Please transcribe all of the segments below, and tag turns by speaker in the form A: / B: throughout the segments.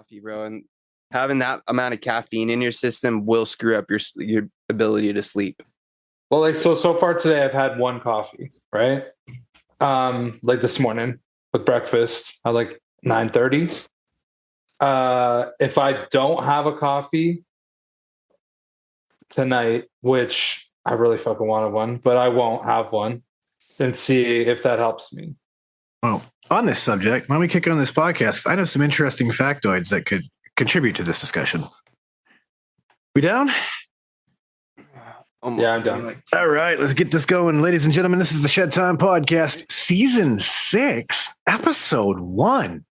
A: coffee, bro, and having that amount of caffeine in your system will screw up your ability to sleep.
B: Well, like so far today, I've had one coffee, right? Like this morning with breakfast at like 9:30. If I don't have a coffee tonight, which I really fucking wanted one, but I won't have one, and see if that helps me.
C: Well, on this subject, why don't we kick on this podcast? I know some interesting factoids that could contribute to this discussion. We down?
B: Yeah, I'm done.
C: All right, let's get this going. Ladies and gentlemen, this is the Shedtime Podcast, Season 6, Episode 1.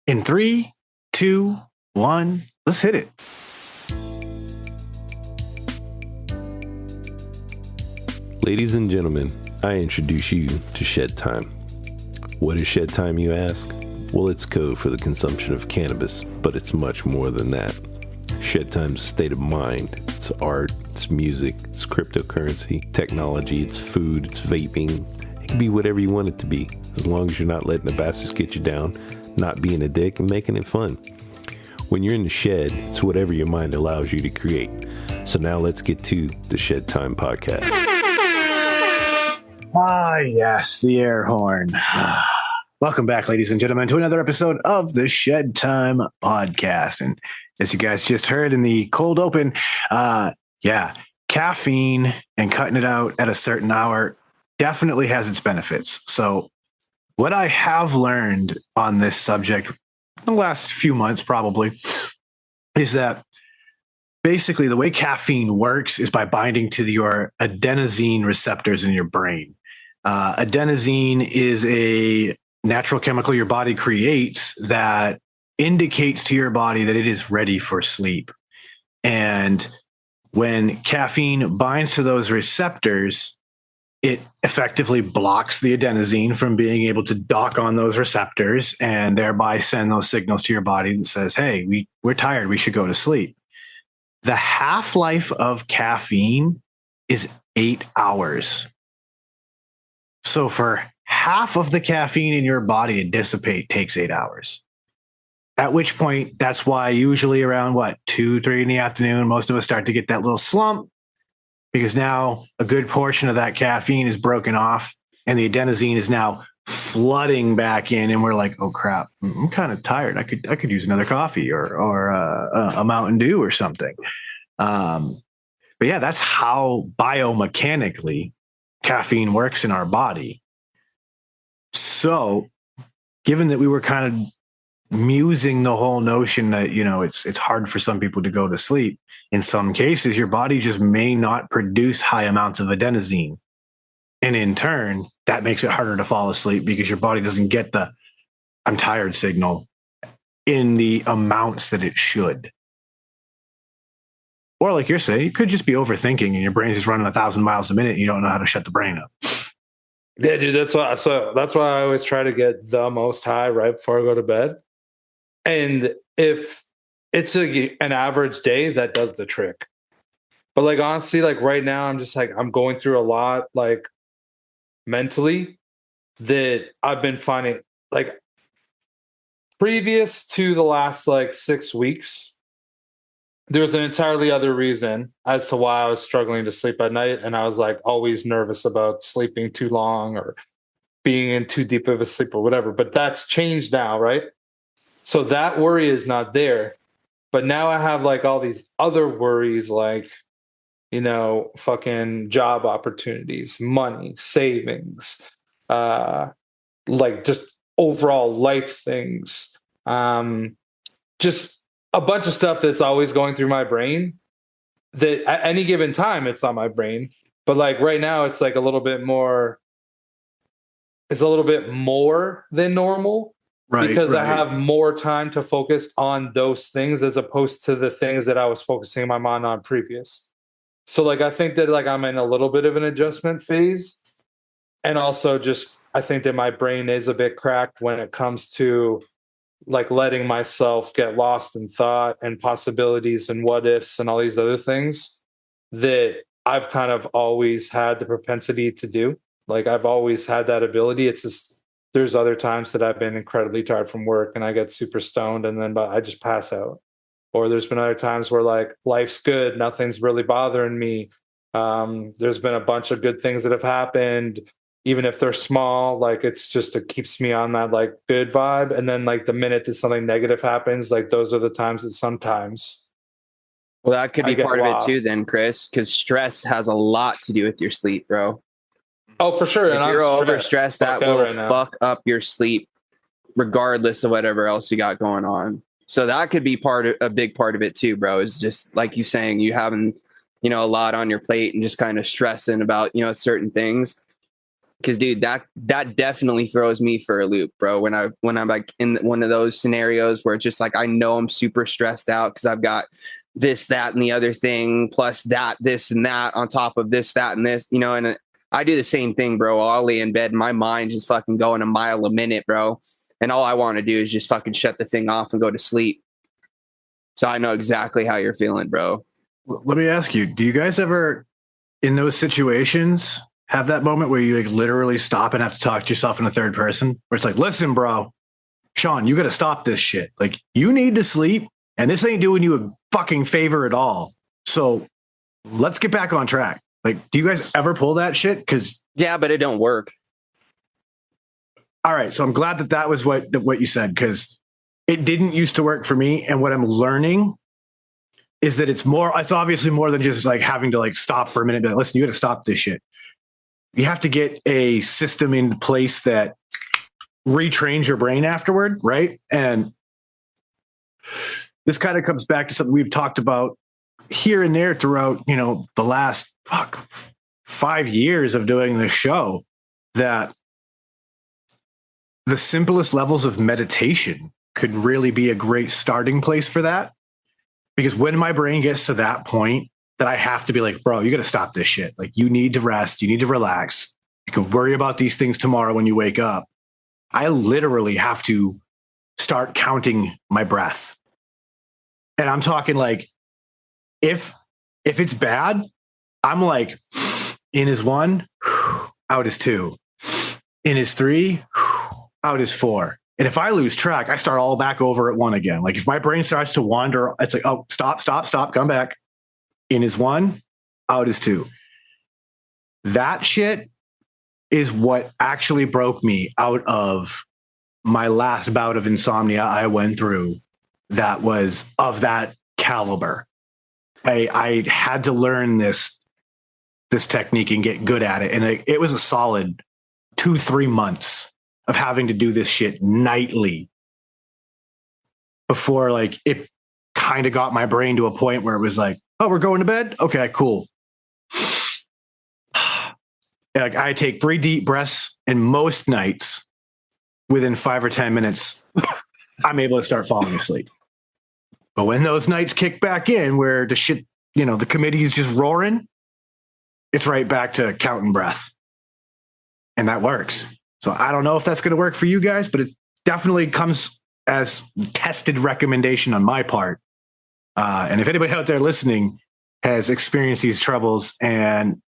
C: In 3, 2, 1, let's hit it.
D: Ladies and gentlemen, I introduce you to Shedtime. What is Shedtime, you ask? Well, it's code for the consumption of cannabis, but it's much more than that. Shedtime's a state of mind. It's art, it's music, it's cryptocurrency, technology, it's food, it's vaping. It can be whatever you want it to be, as long as you're not letting the bastards get you down, not being a dick, and making it fun. When you're in the shed, it's whatever your mind allows you to create. So now let's get to the Shedtime Podcast.
C: Ah, yes, the air horn. Welcome back, ladies and gentlemen, to another episode of the Shedtime Podcast. And as you guys just heard in the cold open, caffeine and cutting it out at a certain hour definitely has its benefits. So what I have learned on this subject in the last few months probably is that basically the way caffeine works is by binding to your adenosine receptors in your brain. Adenosine is a natural chemical your body creates that indicates to your body that it is ready for sleep. And when caffeine binds to those receptors, it effectively blocks the adenosine from being able to dock on those receptors and thereby send those signals to your body that says, hey, we're tired, we should go to sleep. The half-life of caffeine is 8 hours. So for half of the caffeine in your body to dissipate takes 8 hours. At which point, that's why usually around 2, 3 in the afternoon, most of us start to get that little slump because now a good portion of that caffeine is broken off and the adenosine is now flooding back in, and we're like, oh crap, I'm kind of tired. I could use another coffee or a Mountain Dew or something. But yeah, that's how biomechanically caffeine works in our body. So given that we were kind of musing the whole notion that, it's hard for some people to go to sleep, in some cases, your body just may not produce high amounts of adenosine. And in turn, that makes it harder to fall asleep because your body doesn't get the I'm tired signal in the amounts that it should. Or like you're saying, you could just be overthinking and your brain's just running 1,000 miles a minute and you don't know how to shut the brain up.
B: Yeah, dude, that's why I always try to get the most high right before I go to bed. And if it's an average day, that does the trick. But like honestly, like right now, I'm just like I'm going through a lot, like mentally, that I've been finding like previous to the last like 6 weeks. There was an entirely other reason as to why I was struggling to sleep at night. And I was like always nervous about sleeping too long or being in too deep of a sleep or whatever. But that's changed now, right? So that worry is not there. But now I have like all these other worries, like, fucking job opportunities, money, savings, like just overall life things. Just a bunch of stuff that's always going through my brain that at any given time, it's on my brain. But like right now, it's like a little bit more than normal. Right, because I have more time to focus on those things as opposed to the things that I was focusing my mind on previous. So like, I think that like I'm in a little bit of an adjustment phase. And also just, I think that my brain is a bit cracked when it comes to like letting myself get lost in thought and possibilities and what ifs and all these other things that I've kind of always had the propensity to do. Like I've always had that ability. It's just there's other times that I've been incredibly tired from work and I get super stoned and then I just pass out. Or there's been other times where like life's good, nothing's really bothering me. There's been a bunch of good things that have happened, even if they're small. Like it keeps me on that like good vibe. And then like the minute that something negative happens, like those are the times that sometimes
A: Well, that could
B: I
A: be
B: get
A: part of it
B: lost.
A: too, then, Chris, because stress has a lot to do with your sleep, bro.
B: Oh, for sure.
A: If
B: And
A: you're
B: I'm
A: overstressed, that
B: fuck out
A: will
B: right now.
A: fuck up your sleep, regardless of whatever else you got going on. So that could be a big part of it too, bro. Is just like you saying, you having, a lot on your plate and just kind of stressing about, certain things. Because, dude, that definitely throws me for a loop, bro. When I'm like in one of those scenarios where it's just like I know I'm super stressed out because I've got this, that, and the other thing, plus that, this, and that on top of this, that, and this, and I do the same thing, bro. I'll lay in bed, my mind's just fucking going a mile a minute, bro. And all I want to do is just fucking shut the thing off and go to sleep. So I know exactly how you're feeling, bro.
C: Let me ask you, do you guys ever, in those situations, have that moment where you like literally stop and have to talk to yourself in the third person? Where it's like, listen, bro, Sean, you got to stop this shit. Like, you need to sleep, and this ain't doing you a fucking favor at all. So let's get back on track. Like, do you guys ever pull that shit? Because
A: yeah, but it don't work.
C: All right, so I'm glad that was what you said, because it didn't used to work for me, and what I'm learning is that it's obviously more than just like having to like stop for a minute and be like, listen, you got to stop this shit. You have to get a system in place that retrains your brain afterward, right? And this kind of comes back to something we've talked about here and there throughout, the last 5 years of doing this show, that the simplest levels of meditation could really be a great starting place for that. Because when my brain gets to that point that I have to be like, bro, you got to stop this shit. Like, you need to rest. You need to relax. You can worry about these things tomorrow when you wake up. I literally have to start counting my breath. And I'm talking like, if it's bad, I'm like, in is 1, out is 2. In is 3, out is 4. And if I lose track, I start all back over at 1 again. Like, if my brain starts to wander, it's like, oh, stop, come back. In is 1, out is 2. That shit is what actually broke me out of my last bout of insomnia I went through that was of that caliber. I had to learn this technique and get good at it. And it was a solid 2-3 months of having to do this shit nightly before like it kind of got my brain to a point where it was like, oh, we're going to bed? Okay, cool. Like, I take 3 deep breaths, and most nights within 5 or 10 minutes, I'm able to start falling asleep. But when those nights kick back in where the shit, the committee is just roaring, it's right back to counting breath. And that works. So I don't know if that's going to work for you guys, but it definitely comes as tested recommendation on my part. And if anybody out there listening has experienced these troubles and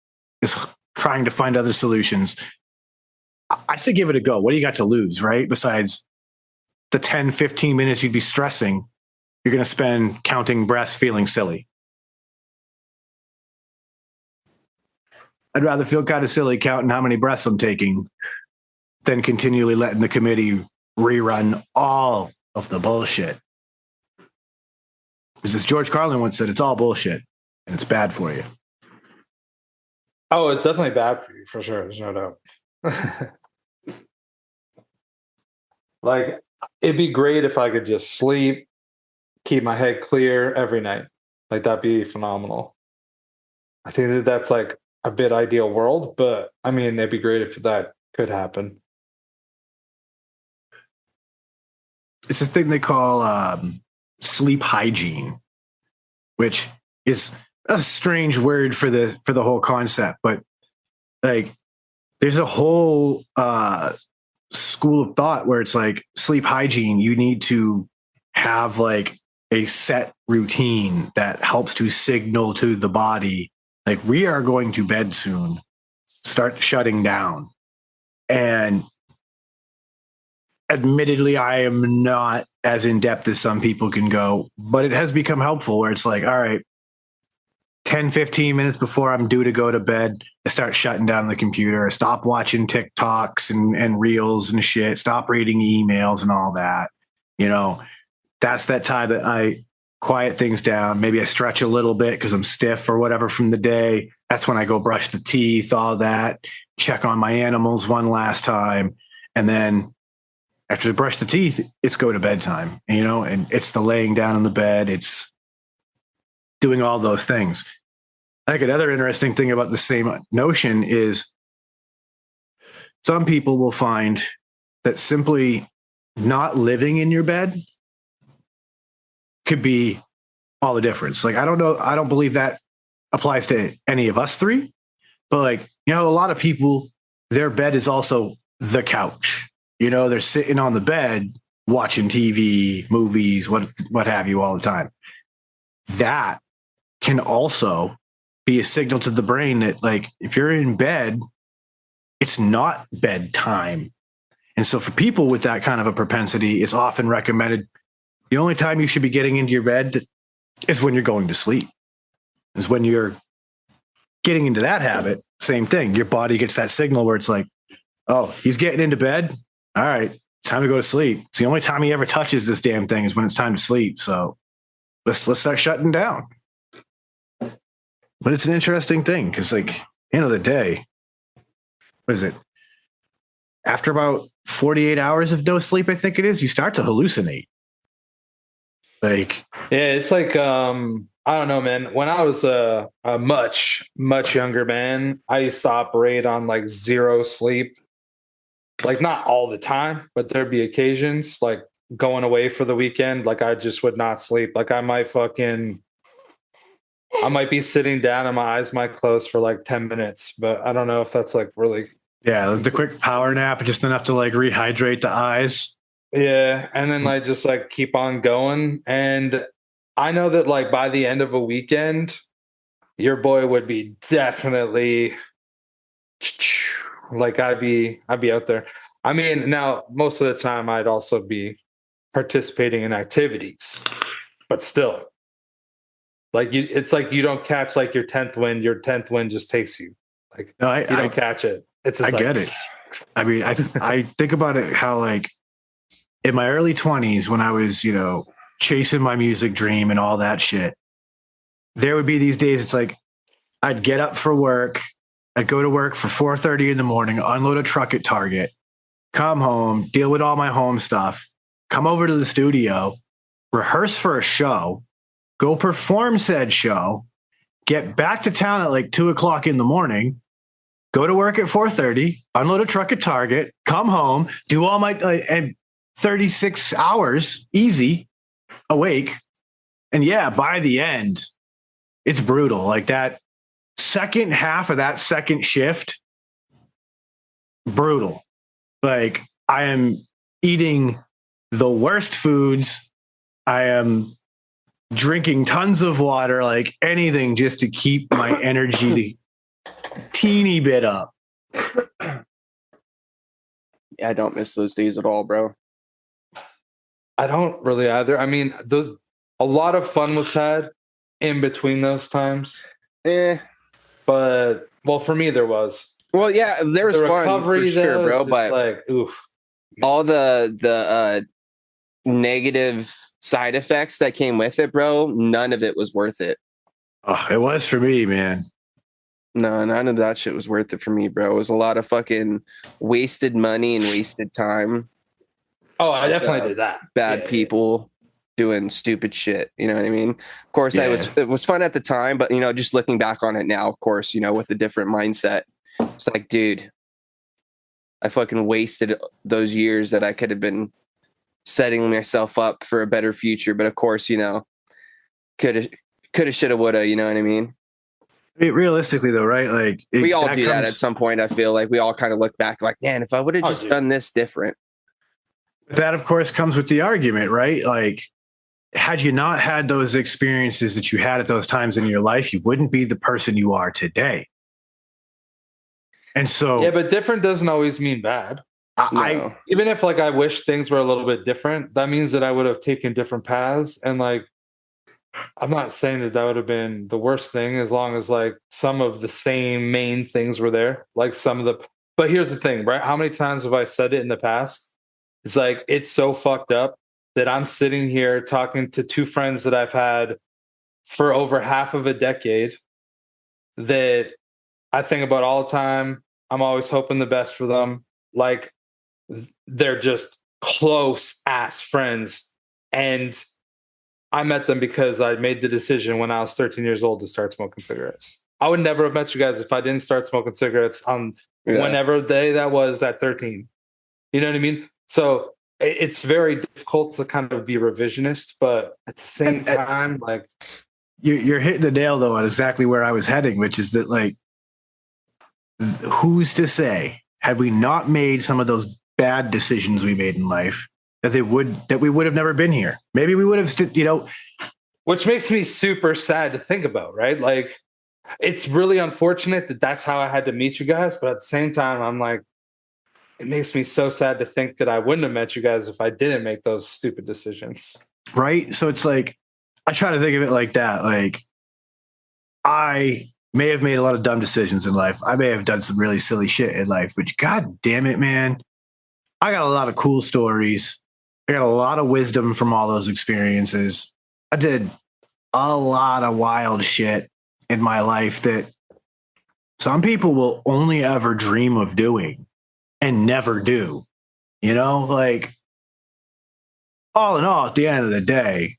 C: is trying to find other solutions, I say give it a go. What do you got to lose, right? Besides the 10, 15 minutes you'd be stressing, you're going to spend counting breaths feeling silly. I'd rather feel kind of silly counting how many breaths I'm taking than continually letting the committee rerun all of the bullshit. Because as George Carlin once said, it's all bullshit and it's bad for you.
B: Oh, it's definitely bad for you, for sure. There's no doubt. Like, it'd be great if I could just sleep, keep my head clear every night. Like, that'd be phenomenal. I think that's like a bit ideal world, but I mean, it'd be great if that could happen.
C: It's a thing they call sleep hygiene, which is a strange word for the whole concept, but like, there's a whole school of thought where it's like sleep hygiene. You need to have like a set routine that helps to signal to the body, like, we are going to bed soon. Start shutting down. And admittedly, I am not as in depth as some people can go, but it has become helpful where it's like, all right, 10, 15 minutes before I'm due to go to bed, I start shutting down the computer. I stop watching TikToks and reels and shit. Stop reading emails and all that. That's that time that I quiet things down. Maybe I stretch a little bit because I'm stiff or whatever from the day. That's when I go brush the teeth, all that, check on my animals one last time. And then after I brush the teeth, it's go to bedtime, and it's the laying down in the bed. It's doing all those things. I think another interesting thing about the same notion is some people will find that simply not living in your bed could be all the difference. Like, I don't know. I don't believe that applies to any of us three, but a lot of people, their bed is also the couch. They're sitting on the bed watching TV, movies, what have you all the time. That can also be a signal to the brain that, if you're in bed, it's not bedtime. And so for people with that kind of a propensity, it's often recommended the only time you should be getting into your bed is when you're going to sleep. Is when you're getting into that habit. Same thing. Your body gets that signal where it's like, oh, he's getting into bed. All right, time to go to sleep. It's the only time he ever touches this damn thing is when it's time to sleep. So let's start shutting down. But it's an interesting thing because, end of the day, what is it? After about 48 hours of no sleep, I think it is, you start to hallucinate.
B: Yeah, it's I don't know, man. When I was a much, much younger man, I used to operate on zero sleep. Not all the time, but there'd be occasions going away for the weekend. I just would not sleep. I might be sitting down and my eyes might close for 10 minutes, but I don't know if that's really.
C: Yeah, the quick power nap, just enough to rehydrate the eyes.
B: Yeah. And then just keep on going. And I know that by the end of a weekend, your boy would be definitely I'd be out there. I mean, now most of the time I'd also be participating in activities, but still. It's you don't catch your 10th wind. Your 10th wind just takes you. You don't catch it. It's just
C: I get it. I mean, I think about it how in my early 20s when I was, chasing my music dream and all that shit, there would be these days it's I'd get up for work. I'd go to work for 4:30 in the morning, unload a truck at Target, come home, deal with all my home stuff, come over to the studio, rehearse for a show, go perform said show, get back to town at 2:00 in the morning, go to work at 4:30, unload a truck at Target, come home, do all my and 36 hours easy awake. And yeah, by the end, it's brutal. That second half of that second shift, brutal. I am eating the worst foods. I am drinking tons of water, anything just to keep my energy teeny bit up.
A: Yeah, I don't miss those days at all, bro.
B: I don't really either. I mean, a lot of fun was had in between those times. But for me there was.
A: Well, yeah, there was fun for sure, bro. But
B: oof.
A: All the negative side effects that came with it, bro, none of it was worth it.
C: Oh, it was for me, man.
A: No, none of that shit was worth it for me, bro. It was a lot of fucking wasted money and wasted time.
B: Oh, I definitely did that.
A: Bad people doing stupid shit. You know what I mean? Of course, it was fun at the time, but just looking back on it now, of course, with a different mindset, it's dude, I fucking wasted those years that I could have been setting myself up for a better future. But of course, coulda, shoulda, woulda. You know what I mean?
C: Realistically, though, right?
A: We all do that at some point. I feel we all kind of look back, man, if I would have just done this different.
C: That, of course, comes with the argument, right? Had you not had those experiences that you had at those times in your life, you wouldn't be the person you are today. And so,
B: yeah, but different doesn't always mean bad.
A: No.
B: Even if like I wish things were a little bit different, that means that I would have taken different paths. And like, I'm not saying that would have been the worst thing, as long as like some of the same main things were there. Like but here's the thing, right? How many times have I said it in the past? It's like, it's so fucked up that I'm sitting here talking to two friends that I've had for over half of a decade that I think about all the time. I'm always hoping the best for them. Like, they're just close ass friends. And I met them because I made the decision when I was 13 years old to start smoking cigarettes. I would never have met you guys if I didn't start smoking cigarettes on whenever day that was at 13. You know what I mean? So it's very difficult to kind of be revisionist, but at the same time, like,
C: you're hitting the nail though on exactly where I was heading, which is that like, who's to say, had we not made some of those bad decisions we made in life, that we would have never been here. Maybe we would have,
B: which makes me super sad to think about, right? Like, it's really unfortunate that that's how I had to meet you guys. But at the same time, I'm like, it makes me so sad to think that I wouldn't have met you guys if I didn't make those stupid decisions.
C: Right. So it's like, I try to think of it like that. Like, I may have made a lot of dumb decisions in life. I may have done some really silly shit in life, which, God damn it, man, I got a lot of cool stories. I got a lot of wisdom from all those experiences. I did a lot of wild shit in my life that some people will only ever dream of doing and never do. Like, all in all, at the end of the day,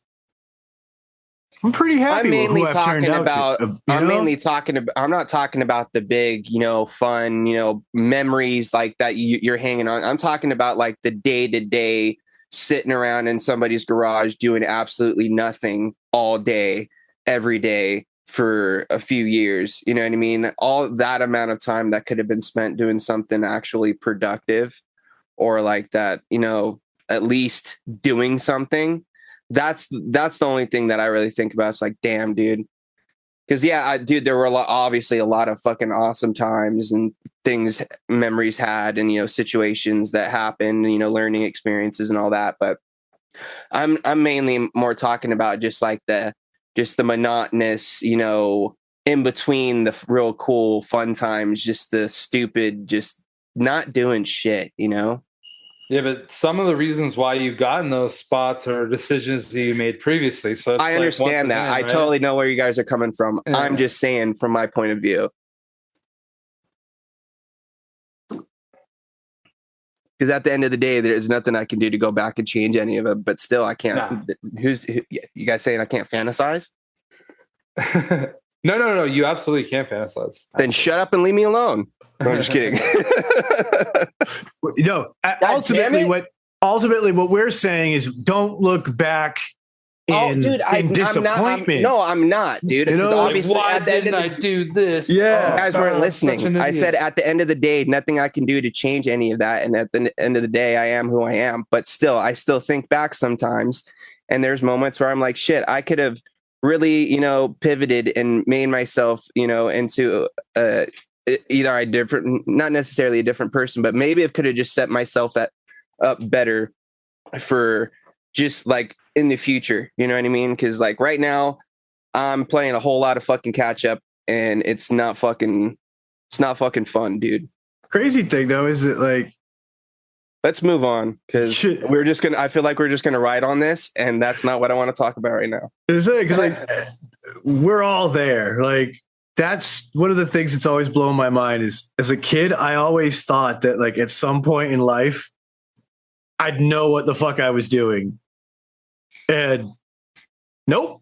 C: I'm pretty happy
A: I'm mainly
C: with who I've turned
A: talking
C: out
A: about.
C: to.
A: I'm mainly talking about. I'm not talking about the big, fun, memories like that you're hanging on. I'm talking about like the day to day, sitting around in somebody's garage doing absolutely nothing all day, every day for a few years. You know what I mean? All that amount of time that could have been spent doing something actually productive, or like that. At least doing something. That's the only thing that I really think about. It's like, damn, dude. Because dude, there were obviously a lot of fucking awesome times and things, memories had, and situations that happened, learning experiences and all that. But I'm mainly more talking about just like the monotonous, in between the real cool fun times, just the stupid, just not doing shit,
B: Yeah, but some of the reasons why you got in those spots are decisions that you made previously. So it's
A: I understand that. I totally know where you guys are coming from. Yeah. I'm just saying from my point of view. Because at the end of the day, there's nothing I can do to go back and change any of it. But still, I can't. Nah. You guys saying I can't fantasize?
B: No. You absolutely can't fantasize.
A: Then shut up and leave me alone. No, I'm just kidding.
C: Ultimately what we're saying is, don't look back in disappointment.
A: I'm not, dude. Obviously,
B: why didn't I do this?
C: Yeah,
A: you guys weren't listening. I said at the end of the day, nothing I can do to change any of that. And at the end of the day, I am who I am. But still, I still think back sometimes, and there's moments where I'm like, shit, I could have really, pivoted and made myself, into either a different, not necessarily a different person, but maybe it could have just set myself up better for just like in the future. You know what I mean? Because like right now, I'm playing a whole lot of fucking catch up, and it's not fucking fun, dude.
C: Crazy thing though is that like,
A: let's move on, because I feel like we're just gonna ride on this, and that's not what I want to talk about right now.
C: Because like, we're all there. Like, that's one of the things that's always blown my mind is, as a kid, I always thought that like at some point in life, I'd know what the fuck I was doing. And nope.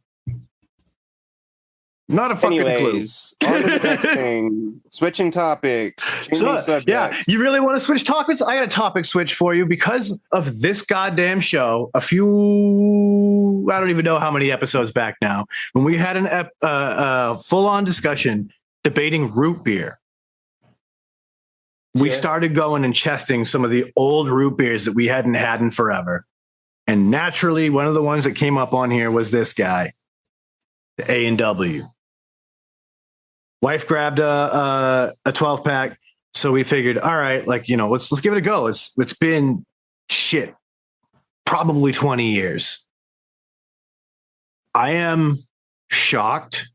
C: Not a fucking clue.
A: On to the next thing. Switching topics. Changing subjects.
C: Yeah, you really want to switch topics? I got a topic switch for you because of this goddamn show. I don't even know how many episodes back now, when we had a full-on discussion debating root beer. We started going and chesting some of the old root beers that we hadn't had in forever. And naturally, one of the ones that came up on here was this guy, the A&W. Wife grabbed a 12-pack. So we figured, all right, like, let's give it a go. It's been shit, probably 20 years. I am shocked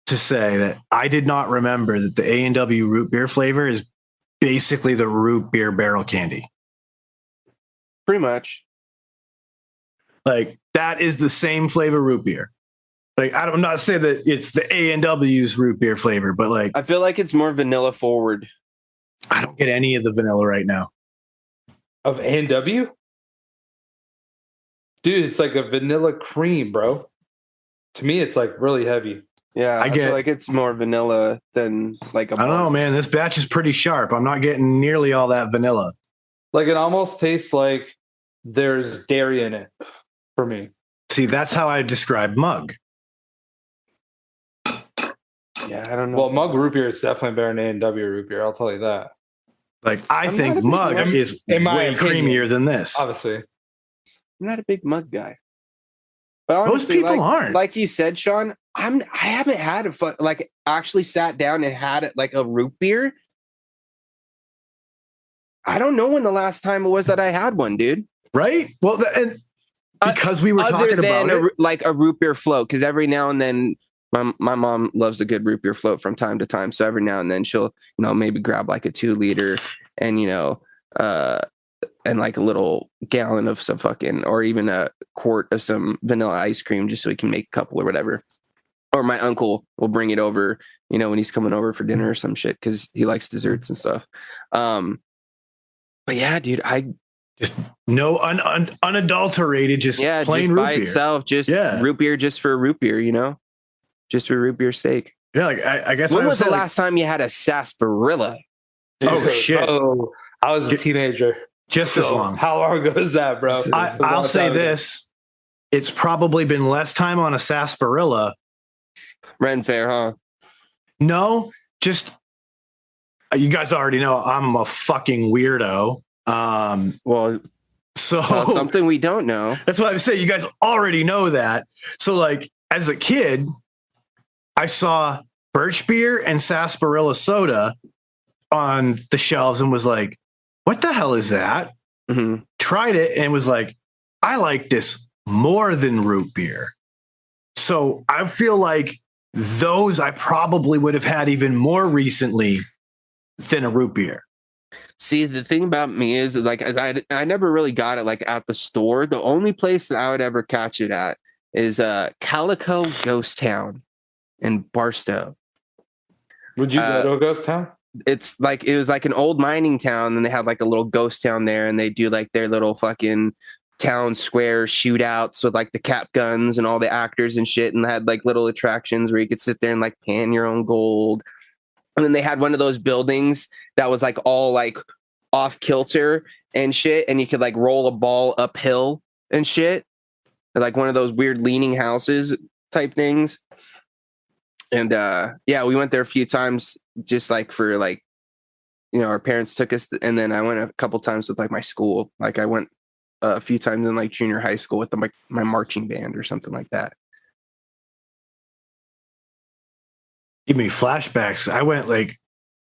C: to say that I did not remember that the A&W root beer flavor is basically the root beer barrel candy.
A: Pretty much.
C: Like, that is the same flavor root beer. Like, I'm not saying that it's the A&W's root beer flavor, but like,
A: I feel like it's more vanilla forward.
C: I don't get any of the vanilla right now.
B: Of A&W? Dude, it's like a vanilla cream, bro. To me, it's like really heavy.
A: Yeah, I feel like it's more vanilla than like
C: I don't know, man. This batch is pretty sharp. I'm not getting nearly all that vanilla.
B: Like, it almost tastes like there's dairy in it for me.
C: See, that's how I describe mug.
A: Yeah, I don't know.
B: Well, mug root beer is definitely better than A&W root beer. I'll tell you that.
C: Like, I think mug is way creamier than this.
B: Obviously.
A: I'm not a big mug guy. But honestly,
C: most people aren't.
A: Like you said, Sean, I haven't had actually sat down and had it like a root beer. I don't know when the last time it was that I had one, dude.
C: Right? Well, and because we were talking about it,
A: like a root beer float, because every now and then my mom loves a good root beer float from time to time. So every now and then she'll, maybe grab like a 2 liter and, and like a little gallon of some fucking, or even a quart of some vanilla ice cream just so we can make a couple or whatever. Or my uncle will bring it over, when he's coming over for dinner or some shit, because he likes desserts and stuff. But yeah, dude,
C: just no unadulterated, just plain root
A: by
C: beer
A: itself, root beer just for root beer, just for root beer's sake.
C: Yeah, like I guess.
A: When was the last time you had a sarsaparilla?
C: Oh shit!
B: Oh, I was a teenager.
C: Just as long.
B: How long ago is that, bro?
C: I'll say this: it's probably been less time on a sarsaparilla.
A: Ren Fair, huh?
C: No, just you guys already know I'm a fucking weirdo.
A: Something we don't know.
C: That's what I'm saying. You guys already know that. So, like, as a kid, I saw birch beer and sarsaparilla soda on the shelves and was like, what the hell is that?
A: Mm-hmm.
C: Tried it and was like, I like this more than root beer. So I feel like those I probably would have had even more recently than a root beer.
A: See, the thing about me is like I never really got it like at the store. The only place that I would ever catch it at is Calico Ghost Town in Barstow.
B: Would you go to a ghost town?
A: It's like it was like an old mining town, and they have like a little ghost town there, and they do like their little fucking town square shootouts with like the cap guns and all the actors and shit, and they had like little attractions where you could sit there and like pan your own gold. And then they had one of those buildings that was like all like off kilter and shit, and you could like roll a ball uphill and shit, like one of those weird leaning houses type things. And yeah, we went there a few times just like for like, our parents took us, and then I went a couple times with like my school. Like I went a few times in like junior high school with my marching band or something like that.
C: Give me flashbacks. I went like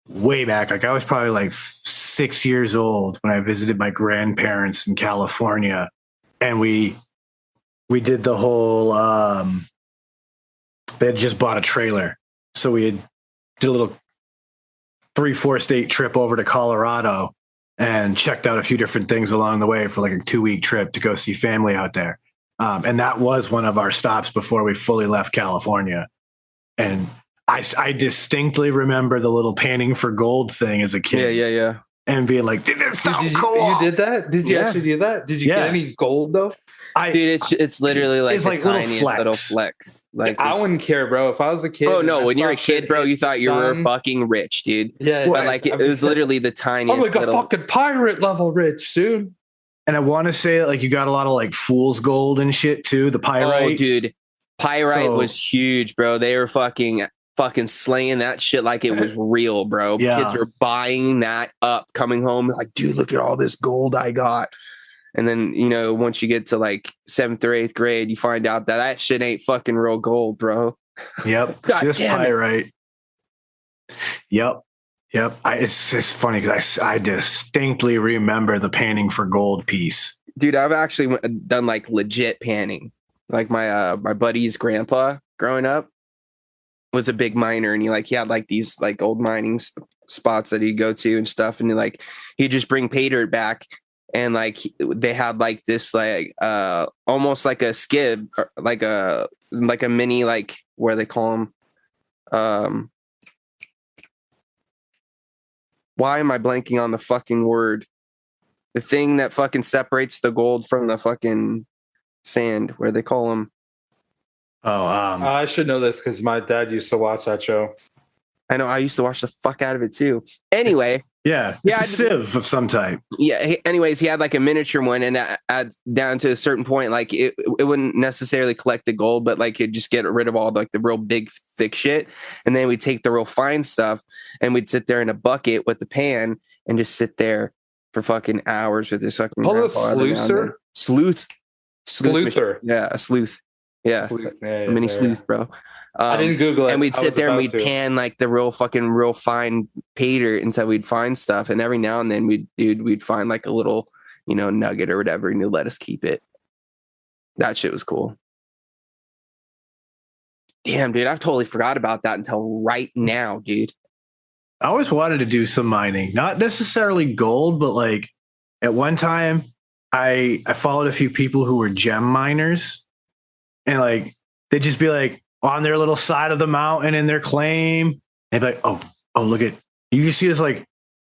C: way back. Like I was probably like 6 years old when I visited my grandparents in California, and we did the whole. They had just bought a trailer, so we did a little 3-4 state trip over to Colorado and checked out a few different things along the way for like a 2-week trip to go see family out there. And that was one of our stops before we fully left California. And I distinctly remember the little panning for gold thing as a kid.
A: Yeah.
C: And being like, "This so cool."
B: You did that? Did you actually do that? Did you get any gold though?
A: Dude, it's literally like
C: it's
A: the
C: like
A: tiniest little flex. Like
B: I wouldn't care, bro. If I was a kid.
A: Oh no, when you're a kid, bro, you thought you were fucking rich, dude.
B: Yeah,
A: but like it was literally the tiniest.
B: I'm like a fucking pirate level rich, dude.
C: And I want to say that like you got a lot of like fool's gold and shit too. The pyrite,
A: oh dude, pyrite was huge, bro. They were fucking slaying that shit like it was real, bro.
C: Yeah.
A: Kids were buying that up, coming home like, dude, look at all this gold I got. And then, once you get to like 7th or 8th grade, you find out that shit ain't fucking real gold, bro.
C: Yep. Just pyrite. Yep. Yep. It's funny because I distinctly remember the panning for gold piece.
A: Dude, I've actually done like legit panning. Like my buddy's grandpa growing up was a big miner, and he had like these like old mining spots that he'd go to and stuff, and he'd just bring pay dirt back, and like they had like this like almost like a skid, or like a mini, like, where they call them, why am I blanking on the fucking word? The thing that fucking separates the gold from the fucking sand, where they call them.
C: Oh,
B: I should know this because my dad used to watch that show.
A: I know, I used to watch the fuck out of it too. Anyway,
C: it's a sieve of some type.
A: yeah. Anyways, he had like a miniature one, and down to a certain point, like it wouldn't necessarily collect the gold, but like it'd just get rid of all like the real big thick shit, and then we'd take the real fine stuff, and we'd sit there in a bucket with the pan and just sit there for fucking hours with this fucking.
B: Call it a sleuther?
A: Sleuther. Yeah, a sleuth. Yeah,
B: Sleuth.
A: a mini sleuth, bro.
B: I didn't Google it.
A: And we'd
B: I
A: sit
B: was
A: there and
B: about
A: we'd
B: to.
A: pan like the real fine pay dirt until we'd find stuff. And every now and then we'd find like a little, nugget or whatever, and they'd let us keep it. That shit was cool. Damn, dude, I've totally forgot about that until right now, dude.
C: I always wanted to do some mining, not necessarily gold, but like at one time I followed a few people who were gem miners, and like they'd just be like on their little side of the mountain in their claim. They'd be like, oh, look at, you just see this like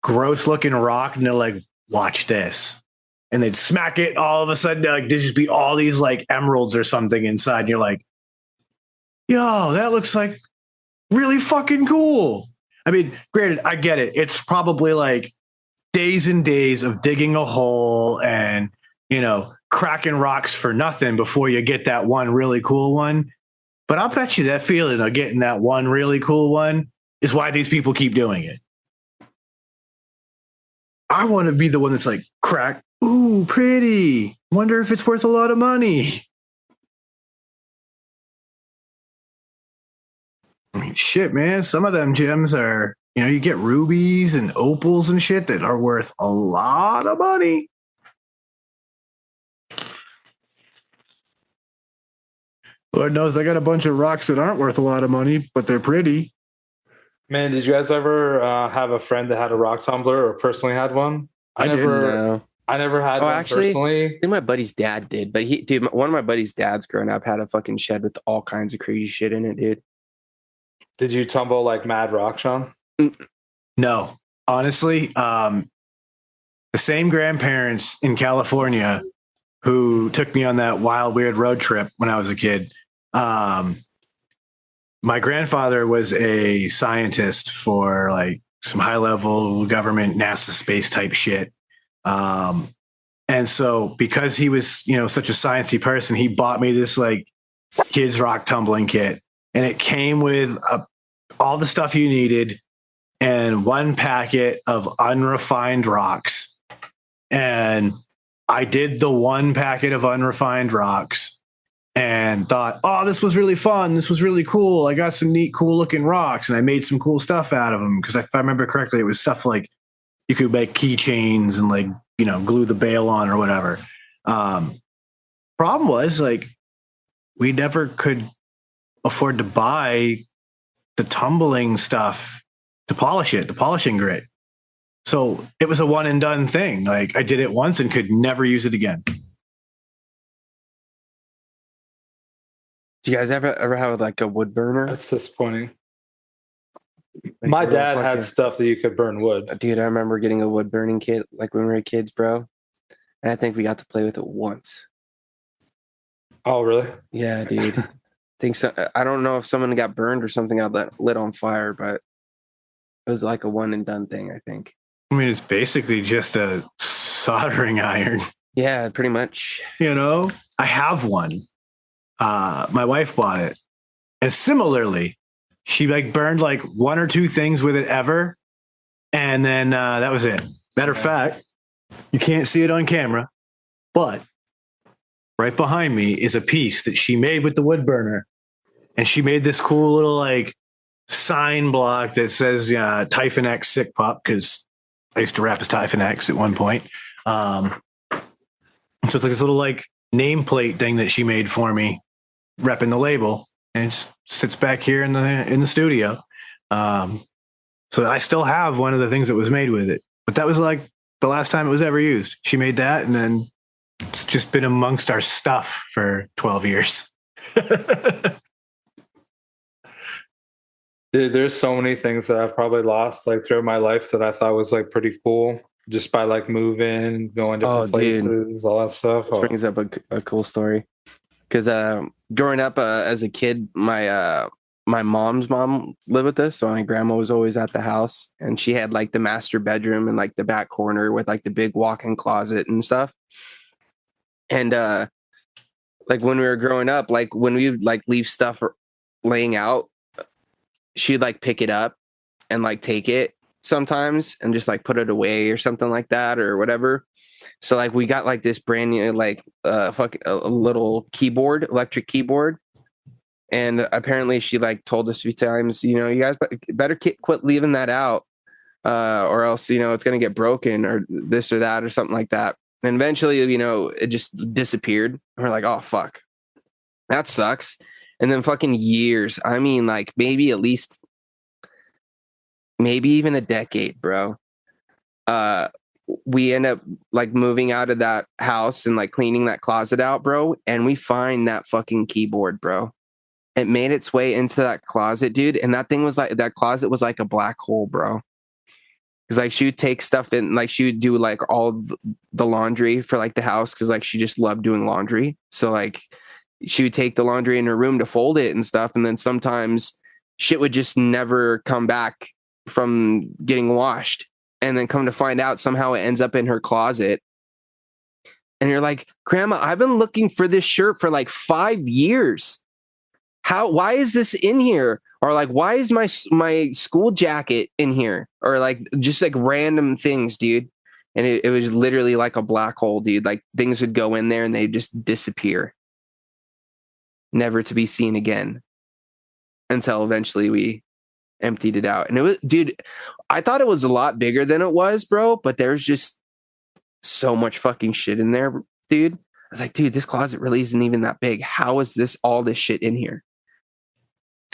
C: gross looking rock, and they're like, watch this. And they'd smack it. All of a sudden, like there'd just be all these like emeralds or something inside. And you're like, yo, that looks like really fucking cool. I mean, granted, I get it. It's probably like days and days of digging a hole and, cracking rocks for nothing before you get that one really cool one. But I'll bet you that feeling of getting that one really cool one is why these people keep doing it. I want to be the one that's like, crack. Ooh, pretty. Wonder if it's worth a lot of money. I mean, shit, man. Some of them gems are, you get rubies and opals and shit that are worth a lot of money. Lord knows I got a bunch of rocks that aren't worth a lot of money, but they're pretty.
B: Man, did you guys ever have a friend that had a rock tumbler or personally had one?
C: I didn't
A: know.
B: I never had one
A: actually,
B: personally.
A: I think my buddy's dad did, but one of my buddy's dads growing up had a fucking shed with all kinds of crazy shit in it, dude.
B: Did you tumble like mad rock, Sean?
C: No, honestly, the same grandparents in California who took me on that wild, weird road trip when I was a kid. My grandfather was a scientist for like some high level government NASA space type shit. And so because he was, such a sciencey person, he bought me this like kids rock tumbling kit, and it came with all the stuff you needed and one packet of unrefined rocks. And I did the one packet of unrefined rocks and thought, oh, this was really fun. This was really cool. I got some neat, cool looking rocks, and I made some cool stuff out of them. Because if I remember correctly, it was stuff like you could make keychains and like, glue the bail on or whatever. Problem was like, we never could afford to buy the tumbling stuff to polish it, the polishing grit. So it was a one and done thing. Like I did it once and could never use it again.
A: Do you guys ever have like a wood burner?
B: That's disappointing.
A: Like,
B: My
A: real
B: dad had
A: fucking-
B: stuff that you could burn wood.
A: Dude, I remember getting a wood burning kit like when we were kids, bro. And I think we got to play with it once.
B: Oh, really?
A: Yeah, dude. Think so. I don't know if someone got burned or something got lit on fire, but it was like a one and done thing, I think.
C: I mean, it's basically just a soldering iron.
A: Yeah, pretty much.
C: I have one. My wife bought it. And similarly, she like burned like one or two things with it ever. And then that was it. Matter of fact, you can't see it on camera, but right behind me is a piece that she made with the wood burner. And she made this cool little like sign block that says Typhon X Sick Pup, because I used to rap as Typhon X at one point. So it's like this little like nameplate thing that she made for me, repping the label, and it just sits back here in the studio. So I still have one of the things that was made with it, but that was like the last time it was ever used. She made that, and then it's just been amongst our stuff for 12 years.
B: Dude, there's so many things that I've probably lost like throughout my life that I thought was like pretty cool just by like moving, going different places, all that stuff.
A: This brings up a cool story. Because growing up as a kid, my mom's mom lived with us, so my grandma was always at the house, and she had like the master bedroom and like the back corner with like the big walk-in closet and stuff. And like when we were growing up, like when we would like leave stuff laying out, she'd like pick it up and like take it sometimes and just like put it away or something like that or whatever. So like we got like this brand new like a little keyboard, electric keyboard, and apparently she like told us a few times, you know, you guys better quit leaving that out, or else you know it's gonna get broken or this or that or something like that. And eventually, you know, it just disappeared. And we're like, oh fuck, that sucks. And then fucking years, I mean, like maybe even a decade, bro. We end up like moving out of that house and like cleaning that closet out, bro. And we find that fucking keyboard, bro. It made its way into that closet, dude. And that closet was like a black hole, bro. Cause like she would take stuff in, like she would do like all the laundry for like the house. Cause like she just loved doing laundry. So like she would take the laundry in her room to fold it and stuff. And then sometimes shit would just never come back from getting washed. And then come to find out somehow it ends up in her closet. And you're like, Grandma, I've been looking for this shirt for like 5 years. Why is this in here? Or like, why is my school jacket in here? Or like, just like random things, dude. And it was literally like a black hole, dude. Like things would go in there and they just disappear. Never to be seen again. Until eventually we emptied it out. And it was, dude, I thought it was a lot bigger than it was, bro, but there's just so much fucking shit in there, dude. I was like, dude, this closet really isn't even that big. How is all this shit in here?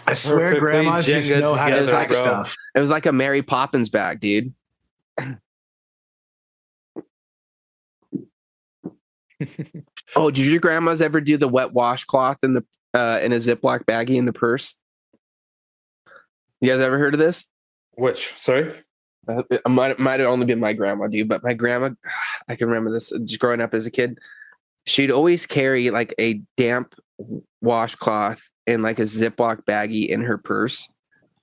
C: I swear
B: Perfectly
C: grandmas just know how to pack
B: bro.
C: stuff.
A: It was like a Mary Poppins bag, dude. Oh, did your grandmas ever do the wet washcloth in a Ziploc baggie in the purse? You guys ever heard of this?
B: Which? Sorry?
A: It might have only been my grandma, dude, but my grandma, I can remember this just growing up as a kid. She'd always carry like a damp washcloth and like a Ziploc baggie in her purse.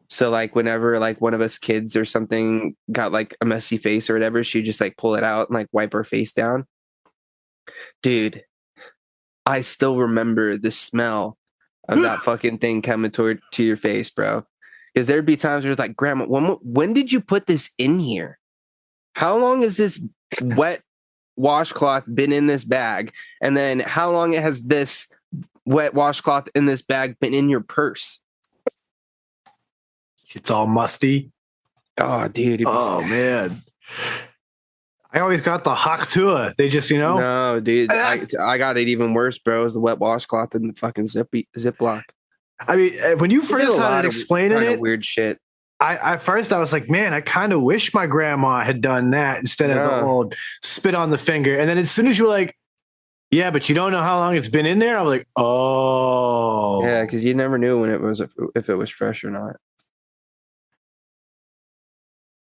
A: So like whenever like one of us kids or something got like a messy face or whatever, she'd just like pull it out and like wipe her face down. Dude, I still remember the smell of that fucking thing coming to your face, bro. Because there'd be times where it's like, Grandma, when did you put this in here? How long has this wet washcloth been in this bag? And then how long has this wet washcloth in this bag been in your purse?
C: It's all musty.
A: Oh, dude.
C: Oh, man. I always got the Haktua. They just, you know.
A: No, dude. I got it even worse, bro. It was the wet washcloth in the fucking Ziploc.
C: I mean, when you first started explaining it,
A: weird shit.
C: I first was like, man, I kind of wish my grandma had done that instead of the old spit on the finger. And then as soon as you were like, yeah, but you don't know how long it's been in there, I was like, oh,
A: yeah, because you never knew when if it was fresh or not.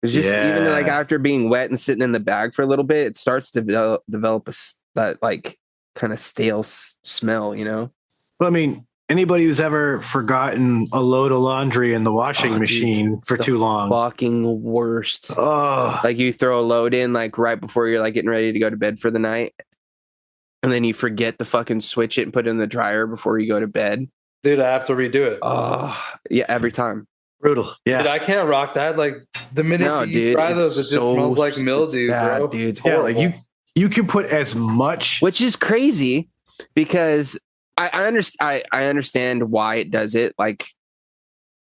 A: It's just even like after being wet and sitting in the bag for a little bit, it starts to develop that like kind of stale smell, you know.
C: Well, I mean, anybody who's ever forgotten a load of laundry in the washing machine for too long,
A: fucking worst.
C: Oh,
A: like you throw a load in like right before you're like getting ready to go to bed for the night, and then you forget to fucking switch it and put it in the dryer before you go to bed.
B: Dude, I have to redo it.
A: Oh, yeah, every time.
C: Brutal. Yeah.
B: Dude, I can't rock that. Like the minute you try those, it just smells like mildew,
A: bad,
B: bro.
A: Dude.
C: Yeah, like you can put as much,
A: which is crazy because I understand why it does it. Like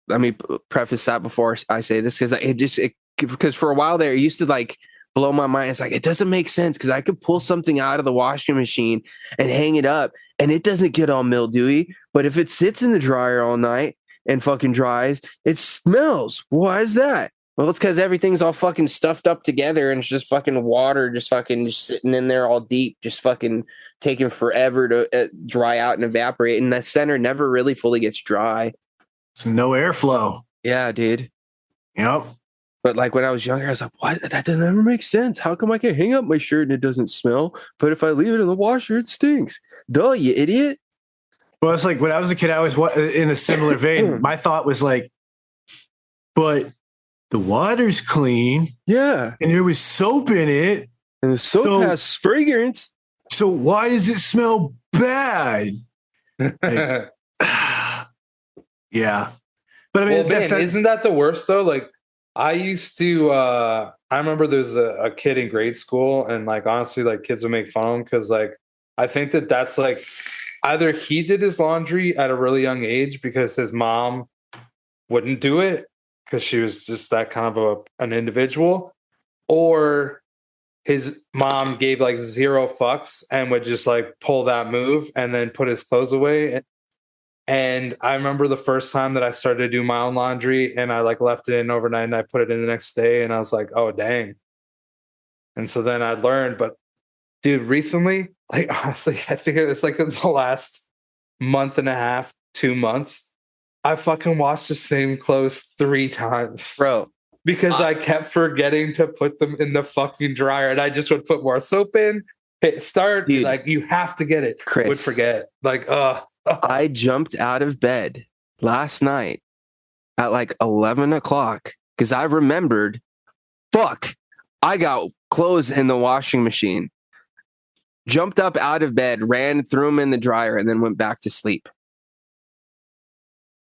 A: let me preface that before I say this, because for a while there, it used to like blow my mind. It's like, it doesn't make sense because I could pull something out of the washing machine and hang it up and it doesn't get all mildewy. But if it sits in the dryer all night and fucking dries, it smells. Why is that? Well, it's because everything's all fucking stuffed up together and it's just fucking water, just sitting in there all deep, just fucking taking forever to dry out and evaporate. And the center never really fully gets dry.
C: So no airflow.
A: Yeah, dude.
C: Yep.
A: But like when I was younger, I was like, what? That doesn't ever make sense. How come I can hang up my shirt and it doesn't smell? But if I leave it in the washer, it stinks. Duh, you idiot.
C: Well, it's like when I was a kid, I was in a similar vein. My thought was like, but the water's clean.
A: Yeah.
C: And there was soap in it.
A: And the soap has fragrance.
C: So why does it smell bad? Like, yeah. But I mean,
B: isn't that the worst though? Like I used to, I remember there's a kid in grade school and like, honestly, like kids would make fun of him because like, I think that's like either he did his laundry at a really young age because his mom wouldn't do it because she was just that kind of an individual, or his mom gave like 0 fucks and would just like pull that move and then put his clothes away. And I remember the first time that I started to do my own laundry and I like left it in overnight and I put it in the next day and I was like, oh, dang. And so then I learned, but dude, recently, like honestly, I think it was like in the last month and a half, 2 months, I fucking washed the same clothes 3 times.
A: Bro.
B: Because I kept forgetting to put them in the fucking dryer and I just would put more soap in, hit start,
A: dude,
B: like you have to get it.
A: Chris,
B: would forget. Like,
A: I jumped out of bed last night at like 11 o'clock because I remembered, fuck, I got clothes in the washing machine. Jumped up out of bed, ran, threw them in the dryer, and then went back to sleep.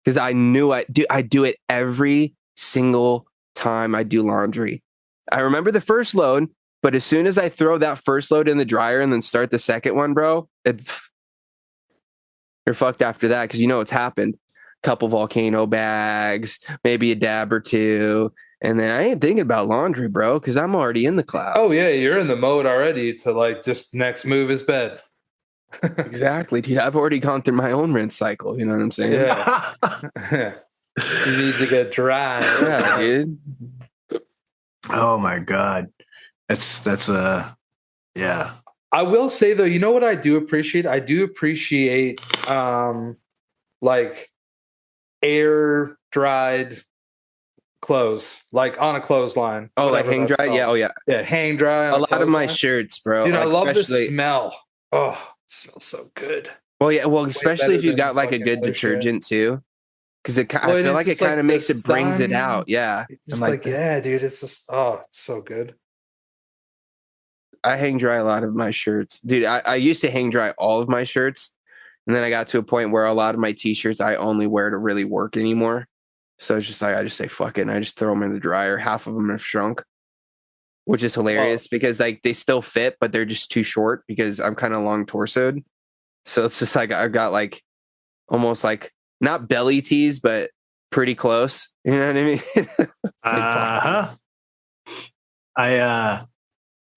A: Because I knew I do it every single time I do laundry. I remember the first load, but as soon as I throw that first load in the dryer and then start the second one, bro, you're fucked after that because you know what's happened. Couple volcano bags, maybe a dab or 2. And then I ain't thinking about laundry, bro, because I'm already in the clouds.
B: oh yeah, you're in the mode already to like just next move is bed.
A: Exactly, dude. I've already gone through my own rinse cycle. You know what I'm saying?
B: Yeah. You need to get dry.
A: Yeah, dude.
C: Oh my God. That's yeah.
B: I will say though, you know what I do appreciate? I do appreciate like air dried clothes, like on a clothesline.
A: Oh, like hang dried? Yeah. Oh, yeah.
B: Yeah, hang dry.
A: A lot of my shirts, bro.
B: Dude, I love the
A: especially
B: smell. Oh, it smells so good.
A: Well, yeah. Well, especially if
B: better
A: you've
B: than
A: got like a
B: fucking
A: good
B: other shit.
A: detergent too, because I
B: Well, and
A: feel
B: it's
A: like it
B: just like
A: kind of
B: the
A: makes it brings it
B: sun.
A: out. Yeah.
B: It's
A: I'm
B: like yeah, dude. It's just it's so good.
A: I hang dry a lot of my shirts, dude. I used to hang dry all of my shirts, and then I got to a point where a lot of my t-shirts I only wear to really work anymore. So it's just like I just say fuck it, and I just throw them in the dryer. Half of them have shrunk, which is hilarious because like they still fit, but they're just too short because I'm kind of long torsoed. So it's just like I've got like almost like not belly tees, but pretty close. You know what I mean?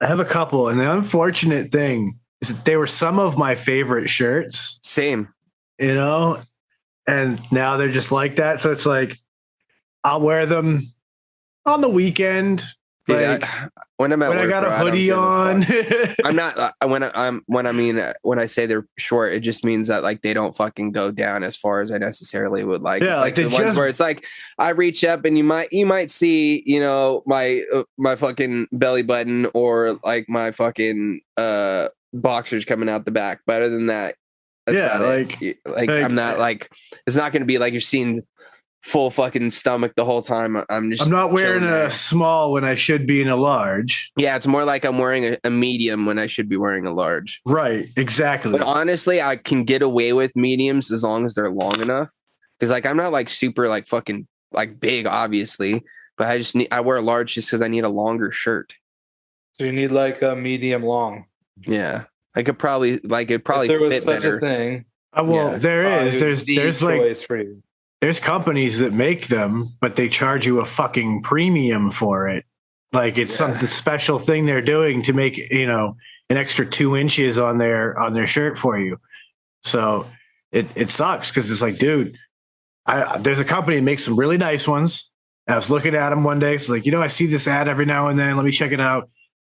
C: I have a couple, and the unfortunate thing is that they were some of my favorite shirts.
A: Same.
C: You know, and now they're just like that. So it's like I'll wear them on the weekend.
A: Dude,
C: Like
A: when I'm at
C: when
A: work,
C: I got
A: bro,
C: a hoodie on.
A: I'm not when I say they're short, it just means that like they don't fucking go down as far as I necessarily would like.
C: Yeah,
A: it's like the
C: they
A: ones where it's like I reach up and you might see, you know, my fucking belly button or like my fucking boxers coming out the back. But other than that, that's
C: Yeah,
A: about it. Like I'm not like it's not going to be like you're seeing full fucking stomach the whole time. I'm
C: not wearing
A: chilling
C: a
A: there.
C: small when I should be in a large.
A: Yeah, it's more like I'm wearing a medium when I should be wearing a large.
C: Right, exactly.
A: But honestly, I can get away with mediums as long as they're long enough. Because like I'm not like super like fucking like big, obviously, but I wear a large just because I need a longer shirt.
B: So you need like a medium long.
A: Yeah, I could probably
B: if there was
A: fit
B: such
A: better.
B: a thing.
C: Well,
A: Yeah.
C: there is.
B: There's
C: There's like
B: choice for you.
C: there's companies that make them, but they charge you a fucking premium for it. Like it's some special thing they're doing to make, an extra 2 inches on their shirt for you. So it sucks because it's like, dude, there's a company that makes some really nice ones. And I was looking at them one day. It's like, I see this ad every now and then. Let me check it out.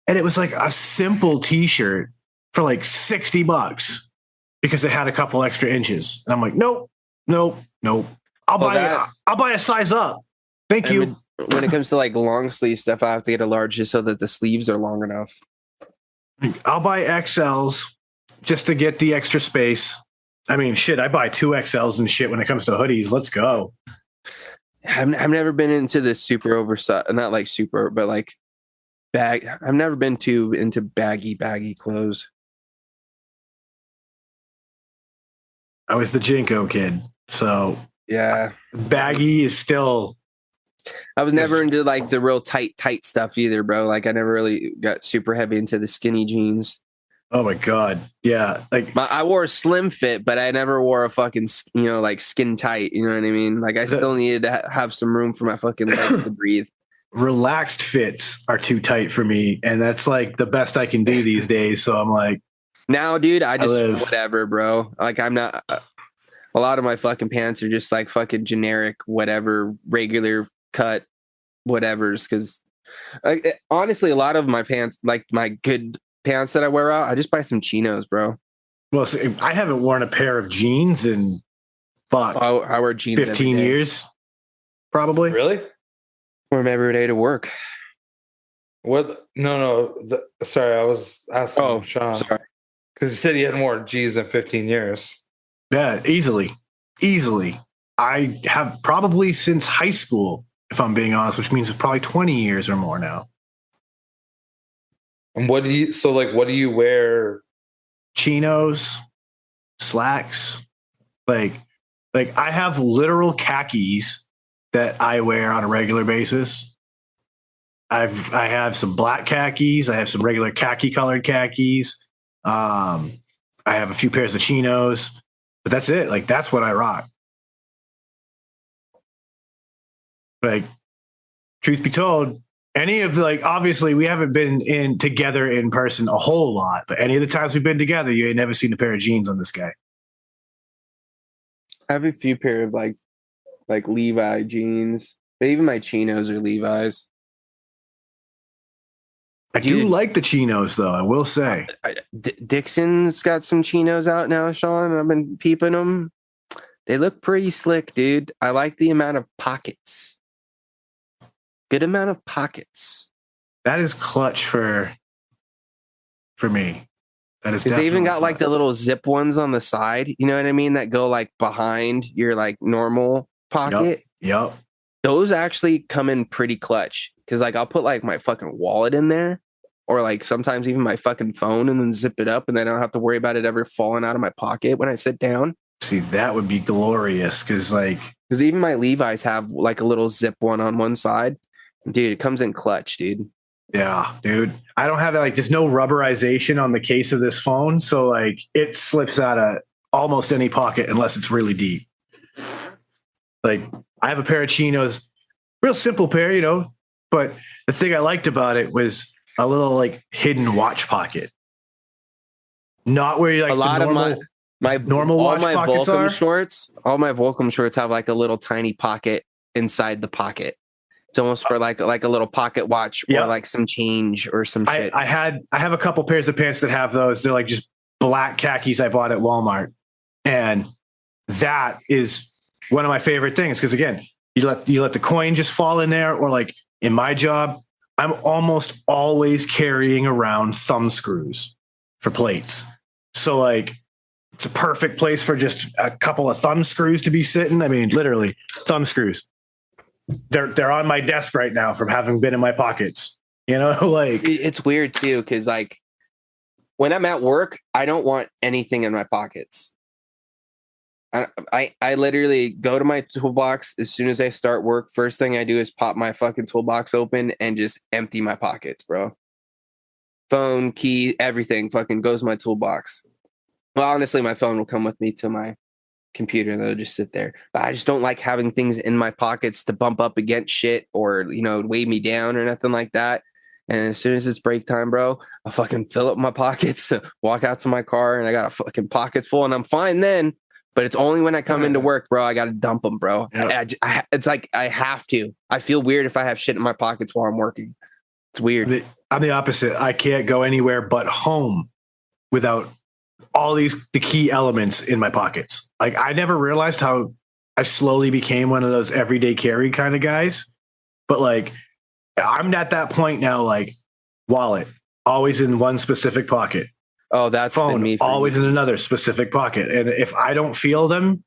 C: And it was like a simple t-shirt for like $60 because they had a couple extra inches. And I'm like, nope. I'll buy a size up. Thank you.
A: When it comes to like long sleeve stuff, I have to get a large just so that the sleeves are long enough.
C: I'll buy XLs just to get the extra space. I mean, shit, I buy 2 XLs and shit when it comes to hoodies. Let's go.
A: I've never been into this super oversized, not like super, but like bag. I've never been into baggy clothes.
C: I was the Jinko kid, so
A: yeah,
C: baggy is still.
A: I was never into like the real tight stuff either, bro. Like I never really got super heavy into the skinny jeans.
C: Oh my god, yeah. Like
A: I wore a slim fit, but I never wore a fucking like skin tight. You know what I mean? Like I still needed to have some room for my fucking legs to breathe.
C: Relaxed fits are too tight for me, and that's like the best I can do these days. So I'm like,
A: now, dude, I just whatever, bro. Like I'm not. A lot of my fucking pants are just like fucking generic, whatever, regular cut, whatevers. Because honestly, a lot of my pants, like my good pants that I wear out, I just buy some chinos, bro.
C: Well, see, I haven't worn a pair of jeans in
A: I wear jeans
C: 15 years, probably.
B: Really?
A: Wear them every day to work.
B: What? No. Sorry, I was asking Sean.
A: Sorry.
B: Because he said he hadn't worn jeans in 15 years.
C: Yeah, easily. I have probably since high school, if I'm being honest, which means it's probably 20 years or more now.
B: And what do you wear?
C: Chinos, slacks. Like I have literal khakis that I wear on a regular basis. I have some black khakis. I have some regular khaki colored khakis. I have a few pairs of chinos, but that's it. Like that's what I rock. Like, truth be told, any of obviously we haven't been together in person a whole lot, but any of the times we've been together, you ain't never seen a pair of jeans on this guy.
A: I have a few pair of like Levi jeans, but even my chinos are Levi's.
C: I do like the chinos, though. I will say,
A: Dixon's got some chinos out now, Sean. I've been peeping them. They look pretty slick, dude. I like the amount of pockets. Good amount of pockets.
C: That is clutch for me. That is.
A: Because they even got like the little zip ones on the side. You know what I mean? That go like behind your like normal pocket.
C: Yep.
A: Those actually come in pretty clutch. Because like I'll put like my fucking wallet in there, or like sometimes even my fucking phone, and then zip it up, and then I don't have to worry about it ever falling out of my pocket when I sit down.
C: See, that would be glorious. Because
A: even my Levi's have like a little zip one on one side. Dude, it comes in clutch, dude.
C: Yeah, dude. I don't have that. Like, there's no rubberization on the case of this phone, so like it slips out of almost any pocket unless it's really deep. Like, I have a pair of chinos, real simple pair, but the thing I liked about it was a little like hidden watch pocket. Not where you like
A: a lot
C: of
A: my
C: normal watch pockets
A: Volcom
C: are.
A: Shorts. All my Volcom shorts have like a little tiny pocket inside the pocket. It's almost for like a little pocket watch or like some change or some shit.
C: I have a couple pairs of pants that have those. They're like just black khakis I bought at Walmart, and that is one of my favorite things because again, you let the coin just fall in there, or like in my job, I'm almost always carrying around thumb screws for plates. So like it's a perfect place for just a couple of thumb screws to be sitting. I mean, literally thumb screws. They're on my desk right now from having been in my pockets. Like
A: it's weird too, because like when I'm at work, I don't want anything in my pockets. I literally go to my toolbox as soon as I start work. First thing I do is pop my fucking toolbox open and just empty my pockets, bro. Phone, key, everything fucking goes in my toolbox. Well, honestly, my phone will come with me to my computer and they'll just sit there. But I just don't like having things in my pockets to bump up against shit or, weigh me down or nothing like that. And as soon as it's break time, bro, I fucking fill up my pockets, walk out to my car, and I got a fucking pockets full, and I'm fine then. But it's only when I come into work, bro, I got to dump them, bro.
C: Yep.
A: It's like I have to. I feel weird if I have shit in my pockets while I'm working. It's weird.
C: I'm the opposite. I can't go anywhere but home without all the key elements in my pockets. Like, I never realized how I slowly became one of those everyday carry kind of guys. But like, I'm at that point now, like, wallet always in one specific pocket.
A: Oh, that's
C: phone
A: been me
C: always in another specific pocket. And if I don't feel them,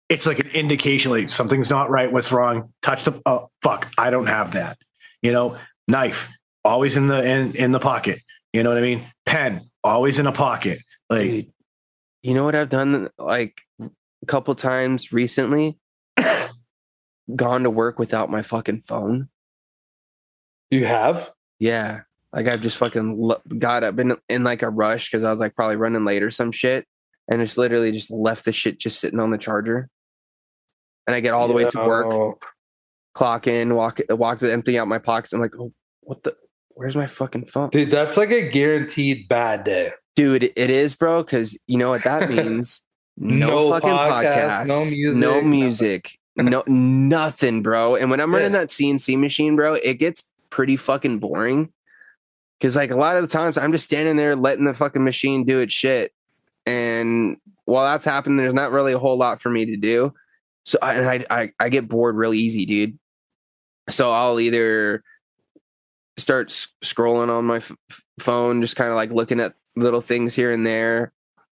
C: it's like an indication, like something's not right. What's wrong? Touch the, oh, fuck, I don't have that. Knife always in the pocket. You know what I mean? Pen always in a pocket. Like,
A: dude, you know what I've done like a couple times recently? Gone to work without my fucking phone.
B: You have?
A: Yeah. Like I've just fucking got up in like a rush because I was like probably running late or some shit. And it's literally just left the shit just sitting on the charger. And I get all the way to work, clock in, walk to empty out my pockets. I'm like, oh, where's my fucking phone?
B: Dude, that's like a guaranteed bad day.
A: Dude, it is, bro, because you know what that means? No fucking podcast, no music, no nothing, bro. And when I'm running that CNC machine, bro, it gets pretty fucking boring. Because like a lot of the times I'm just standing there letting the fucking machine do its shit. And while that's happening, there's not really a whole lot for me to do. So I get bored really easy, dude. So I'll either start scrolling on my phone, just kind of like looking at little things here and there.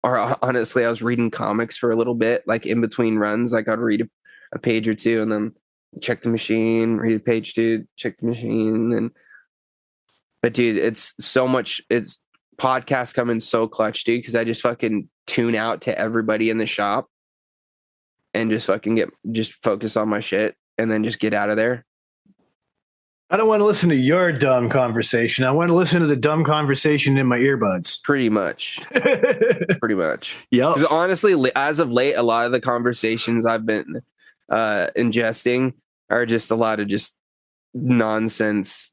A: Or honestly, I was reading comics for a little bit, like in between runs. Like I'd read a page or two and then check the machine, read a page two, check the machine. But dude, it's podcasts come in so clutch, dude, because I just fucking tune out to everybody in the shop and just fucking just focus on my shit and then just get out of there.
C: I don't want to listen to your dumb conversation. I want to listen to the dumb conversation in my earbuds.
A: Pretty much. Pretty much.
C: Yeah.
A: Because honestly, as of late, a lot of the conversations I've been ingesting are just a lot of just nonsense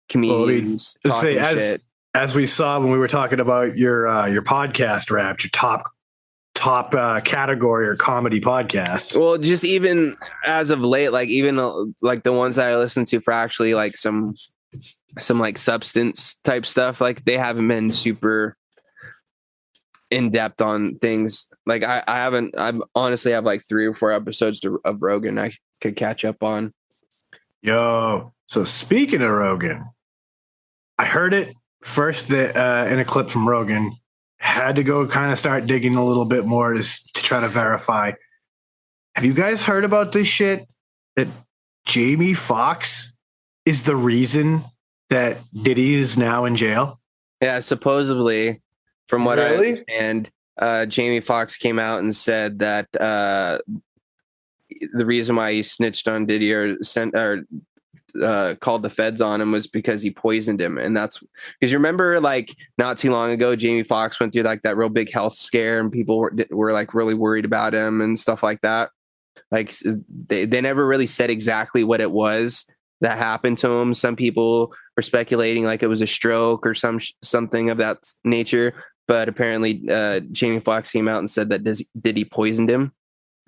A: comedians talking shit.
C: As we saw when we were talking about your podcast rap, your top category or comedy podcasts.
A: Well, just even as of late, like even like the ones that I listen to for actually like some like substance type stuff, like they haven't been super in depth on things. Like I honestly have like 3 or 4 episodes of Rogan I could catch up on.
C: Yo, so speaking of Rogan, I heard it first that in a clip from Rogan. Had to go kind of start digging a little bit more to try to verify. Have you guys heard about this shit? That Jamie Foxx is the reason that Diddy is now in jail?
A: Yeah, supposedly, from what I understand, Jamie Foxx came out and said that the reason why he snitched on Diddy or called the feds on him was because he poisoned him. And that's because you remember like not too long ago, Jamie Foxx went through like that real big health scare and people were like really worried about him and stuff like that. Like they never really said exactly what it was that happened to him. Some people were speculating like it was a stroke or something of that nature. But apparently Jamie Foxx came out and said that Diddy poisoned him.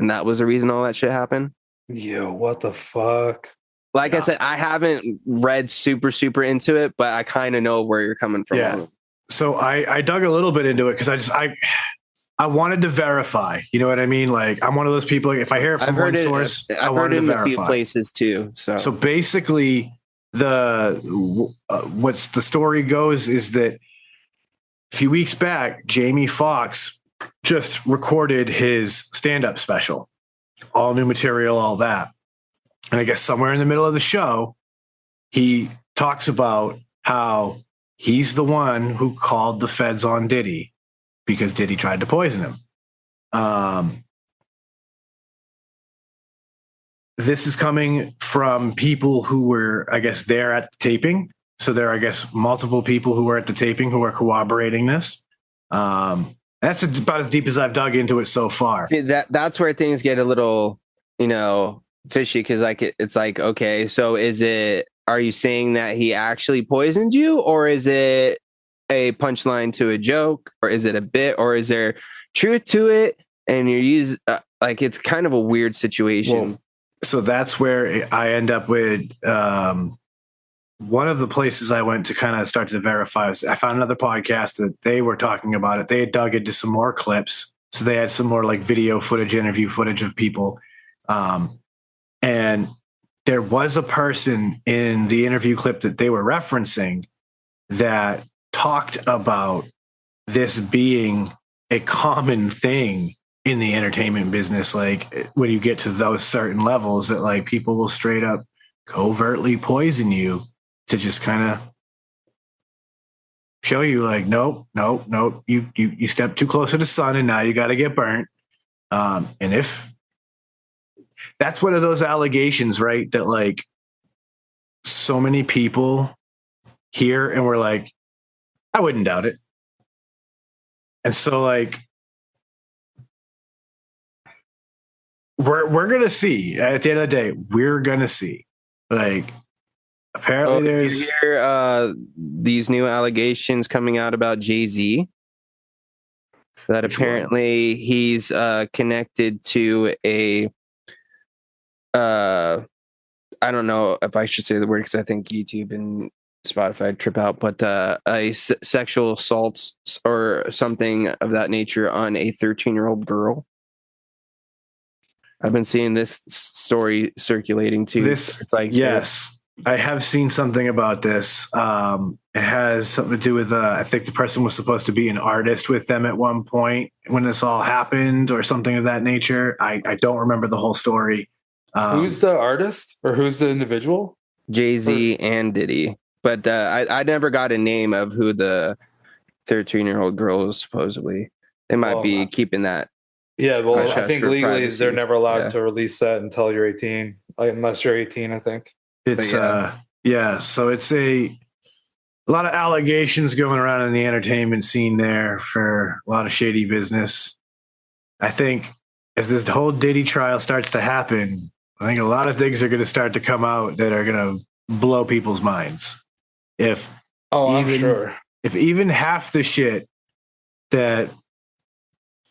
A: And that was the reason all that shit happened.
B: Yo, what the fuck?
A: Like I said, I haven't read super into it, but I kind of know where you're coming from.
C: Yeah. So I dug a little bit into it because I wanted to verify. You know what I mean? Like I'm one of those people. Like, if I hear it from one source, I wanted to verify.
A: A few places too. So
C: basically, what's the story goes is that a few weeks back, Jamie Foxx just recorded his stand-up special, all new material, all that. And I guess somewhere in the middle of the show, he talks about how he's the one who called the feds on Diddy because Diddy tried to poison him. This is coming from people who were, I guess, there at the taping. So there are, I guess, multiple people who were at the taping who are corroborating this. That's about as deep as I've dug into it so far.
A: See, that's where things get a little, fishy, because like it's like, okay, so are you saying that he actually poisoned you, or is it a punchline to a joke, or is it a bit, or is there truth to it? And like, it's kind of a weird situation.
C: Well, so that's where I end up with one of the places I went to kind of start to verify. I found another podcast that they were talking about it. They had dug into some more clips. So they had some more like video footage, interview footage of people. And there was a person in the interview clip that they were referencing that talked about this being a common thing in the entertainment business. Like when you get to those certain levels that like people will straight up covertly poison you to just kind of show you like, nope, you step too close to the sun and now you got to get burnt. And if that's one of those allegations, right, that like so many people hear and we're like, I wouldn't doubt it. And so like, we're going to see at the end of the day, we're going to see like, apparently there's
A: you hear these new allegations coming out about Jay-Z that apparently he's connected to a I don't know if I should say the word because I think YouTube and Spotify trip out, but sexual assaults or something of that nature on a 13-year-old girl. I've been seeing this story circulating too. It's like,
C: yes, I have seen something about this. It has something to do with, I think the person was supposed to be an artist with them at one point when this all happened or something of that nature. I don't remember the whole story.
B: Who's the artist or who's the individual?
A: Jay-Z and Diddy. But I never got a name of who the 13-year-old girl is supposedly. They might be keeping that.
B: Yeah, well, I think legally
A: privacy.
B: they're never allowed to release that until you're 18, unless you're 18, I think.
C: It's so it's a lot of allegations going around in the entertainment scene there for a lot of shady business. I think as this whole Diddy trial starts to happen, I think a lot of things are going to start to come out that are going to blow people's minds.
B: I'm sure.
C: If even half the shit that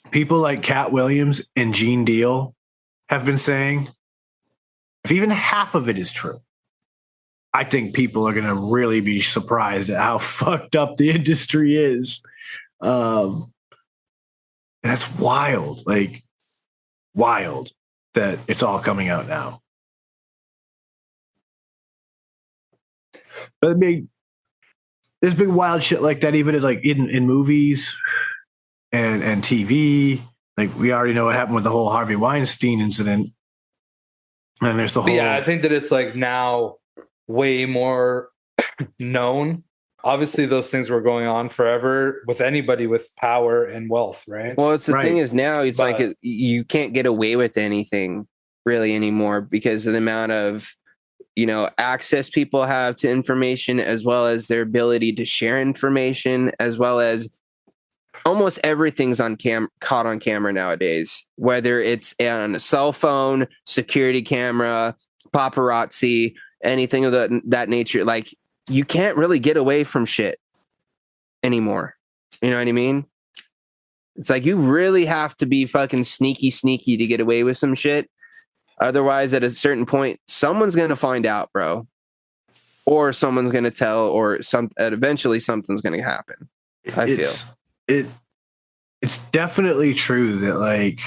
C: people like Cat Williams and Gene Deal have been saying, if even half of it is true, I think people are going to really be surprised at how fucked up the industry is. That's wild. Like, wild that it's all coming out now. But there's big wild shit like that, even in movies and TV. Like we already know what happened with the whole Harvey Weinstein incident. And there's the whole.
B: Yeah, I think that it's like now way more known. Obviously, those things were going on forever with anybody with power and wealth, right?
A: Well, it's the thing is now it's like you can't get away with anything really anymore because of the amount of access people have to information, as well as their ability to share information, as well as almost everything's caught on camera nowadays, whether it's on a cell phone, security camera, paparazzi, anything of that nature. Like, you can't really get away from shit anymore. You know what I mean? It's like you really have to be fucking sneaky to get away with some shit. Otherwise, at a certain point, someone's going to find out, bro. Or someone's going to tell, or eventually something's going to happen. I feel.
C: It's definitely true that, like,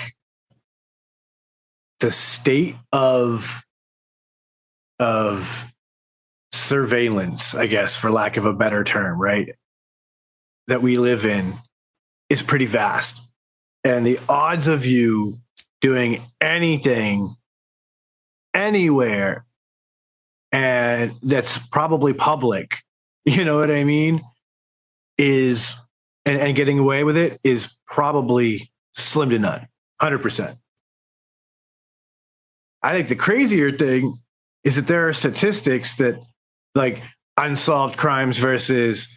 C: the state of surveillance, I guess, for lack of a better term, right, that we live in is pretty vast. And the odds of you doing anything anywhere and that's probably public, you know what I mean, is and getting away with it is probably slim to none. 100%. I think the crazier thing is that there are statistics that, like, unsolved crimes versus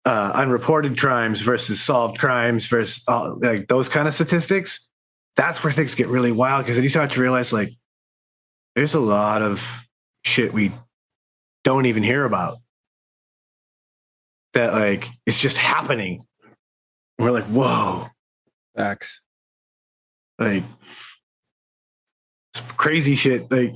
C: unreported crimes versus solved crimes versus like those kind of statistics, that's where things get really wild because then you start to realize like there's a lot of shit we don't even hear about that like it's just happening. We're like, whoa,
A: Facts.
C: like it's crazy shit. Like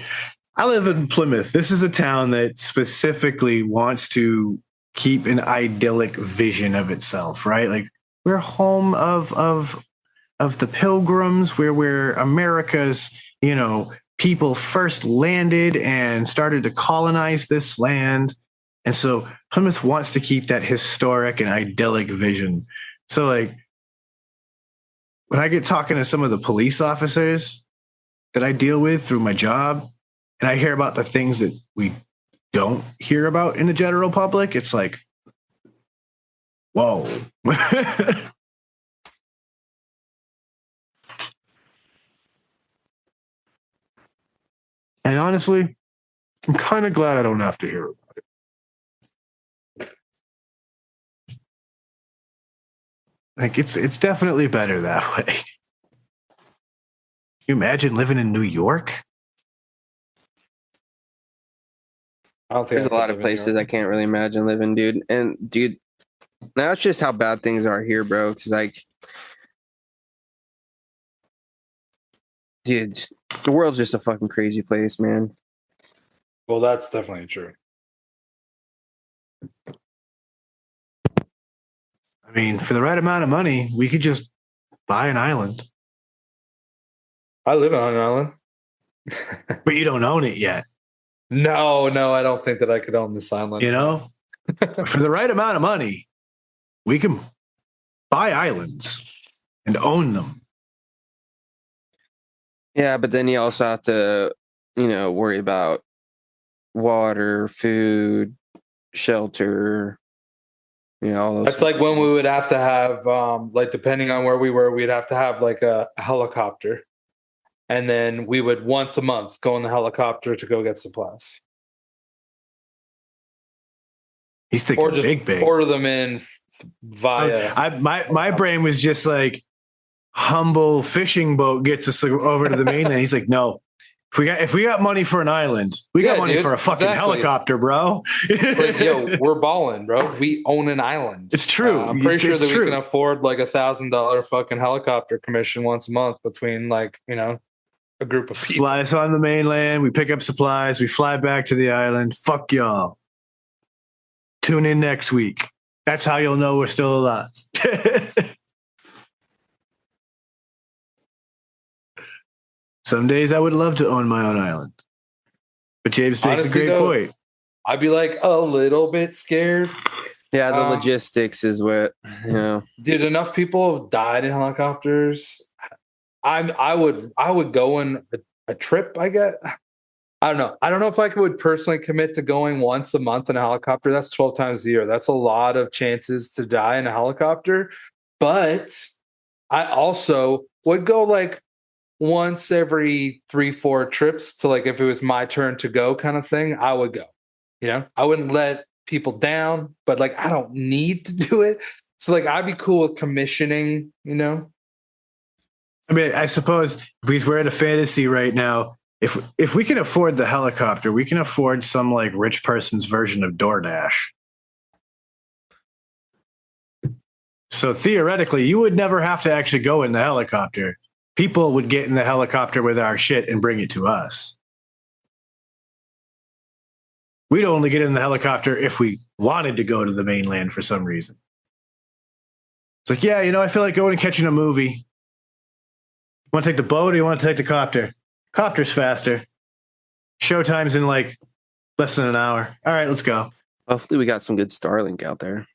C: I live in Plymouth. This is a town that specifically wants to keep an idyllic vision of itself, right? Like we're home of the Pilgrims, where we're America's, people first landed and started to colonize this land. And so Plymouth wants to keep that historic and idyllic vision. So like when I get talking to some of the police officers that I deal with through my job, and I hear about the things that we don't hear about in the general public, it's like, whoa. And honestly, I'm kind of glad I don't have to hear about it. Like it's definitely better that way. Can you imagine living in New York?
B: I don't think
A: There's a lot of places I can't really imagine living, dude. And dude, that's just how bad things are here, bro. Because like, dude, the world's just a fucking crazy place, man.
B: Well, that's definitely true.
C: I mean, for the right amount of money, we could just buy an island.
B: I live on an island.
C: But you don't own it yet.
B: No, I don't think that I could own this island.
C: For the right amount of money, we can buy islands and own them.
A: Yeah, but then you also have to, worry about water, food, shelter, all those.
B: That's like when we would have to have, like, depending on where we were, we'd have to have like a helicopter. And then we would once a month go in the helicopter to go get supplies.
C: He's thinking
B: Or just
C: big.
B: order them in via.
C: My brain was just like, humble fishing boat gets us over to the mainland. He's like, no. If we got money for an island, we got money for a fucking helicopter, bro.
B: Like, yo, we're balling, bro. We own an island.
C: It's true.
B: I'm pretty sure that we can afford like $1,000 fucking helicopter commission once a month between like, a group of people.
C: Fly us on the mainland. We pick up supplies. We fly back to the island. Fuck y'all. Tune in next week. That's how you'll know we're still alive. Some days I would love to own my own island. But James makes a great point.
B: I'd be like a little bit scared.
A: Yeah, the logistics is what,
B: Dude, enough people have died in helicopters. I would go on a trip, I guess. I don't know. I don't know if I would personally commit to going once a month in a helicopter. That's 12 times a year. That's a lot of chances to die in a helicopter. But I also would go like once every 3-4 trips to like if it was my turn to go kind of thing, I would go. I wouldn't let people down, but like I don't need to do it. So like I'd be cool with commissioning,
C: I mean, I suppose because we're in a fantasy right now, if we can afford the helicopter, we can afford some like rich person's version of DoorDash. So theoretically, you would never have to actually go in the helicopter. People would get in the helicopter with our shit and bring it to us. We'd only get in the helicopter if we wanted to go to the mainland for some reason. It's like, yeah, I feel like going and catching a movie. Want to take the boat or you want to take the copter? Copter's faster. Showtime's in like less than an hour. All right, let's go.
A: Hopefully we got some good Starlink out there.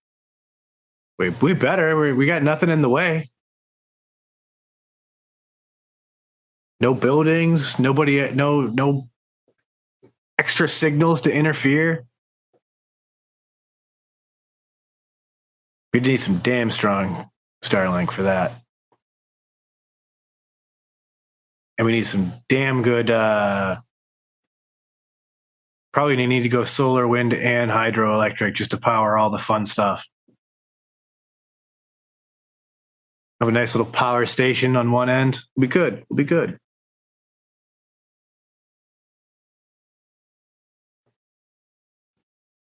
C: We better. We got nothing in the way. No buildings, nobody, no extra signals to interfere. We need some damn strong Starlink for that. And we need some damn good, probably need to go solar, wind, and hydroelectric just to power all the fun stuff. Have a nice little power station on one end. We'll be good. We'll be good.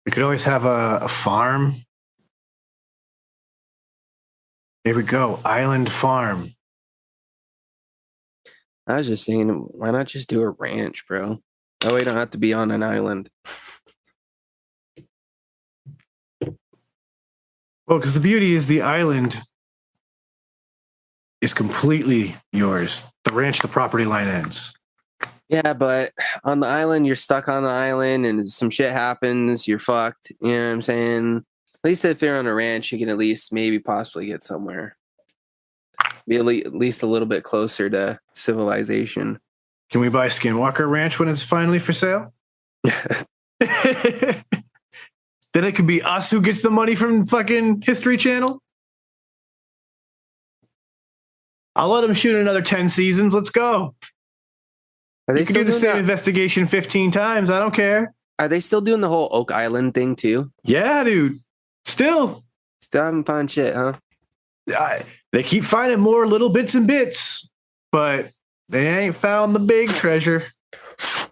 C: We could always have a farm. Here we go. Island farm.
A: I was just thinking, why not just do a ranch, bro? That way you don't have to be on an island.
C: Well, because the beauty is the island is completely yours. The ranch, the property line ends.
A: Yeah, but on the island, you're stuck on the island and some shit happens, you're fucked. You know what I'm saying? At least if you're on a ranch, you can at least maybe possibly get somewhere. Be at least a little bit closer to civilization.
C: Can we buy Skinwalker Ranch when it's finally for sale? Then it could be us who gets the money from fucking History Channel. I'll let them shoot another 10 seasons. Let's go.
A: Are they
C: You can do the
A: doing
C: same
A: that?
C: investigation 15 times. I don't care.
A: Are they still doing the whole Oak Island thing too?
C: Yeah, dude. Still,
A: Still haven't found shit, huh?
C: they keep finding more little bits and bits, but they ain't found the big treasure.
A: I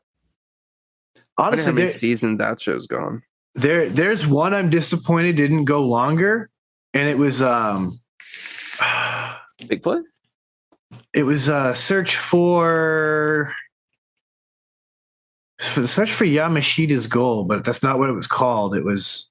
A: wonder how many
C: Honestly,
A: seasons that show's gone.
C: there's one I'm disappointed didn't go longer, and it was
A: Bigfoot?
C: it was search for the search for Yamashita's goal, but that's not what it was called. It was,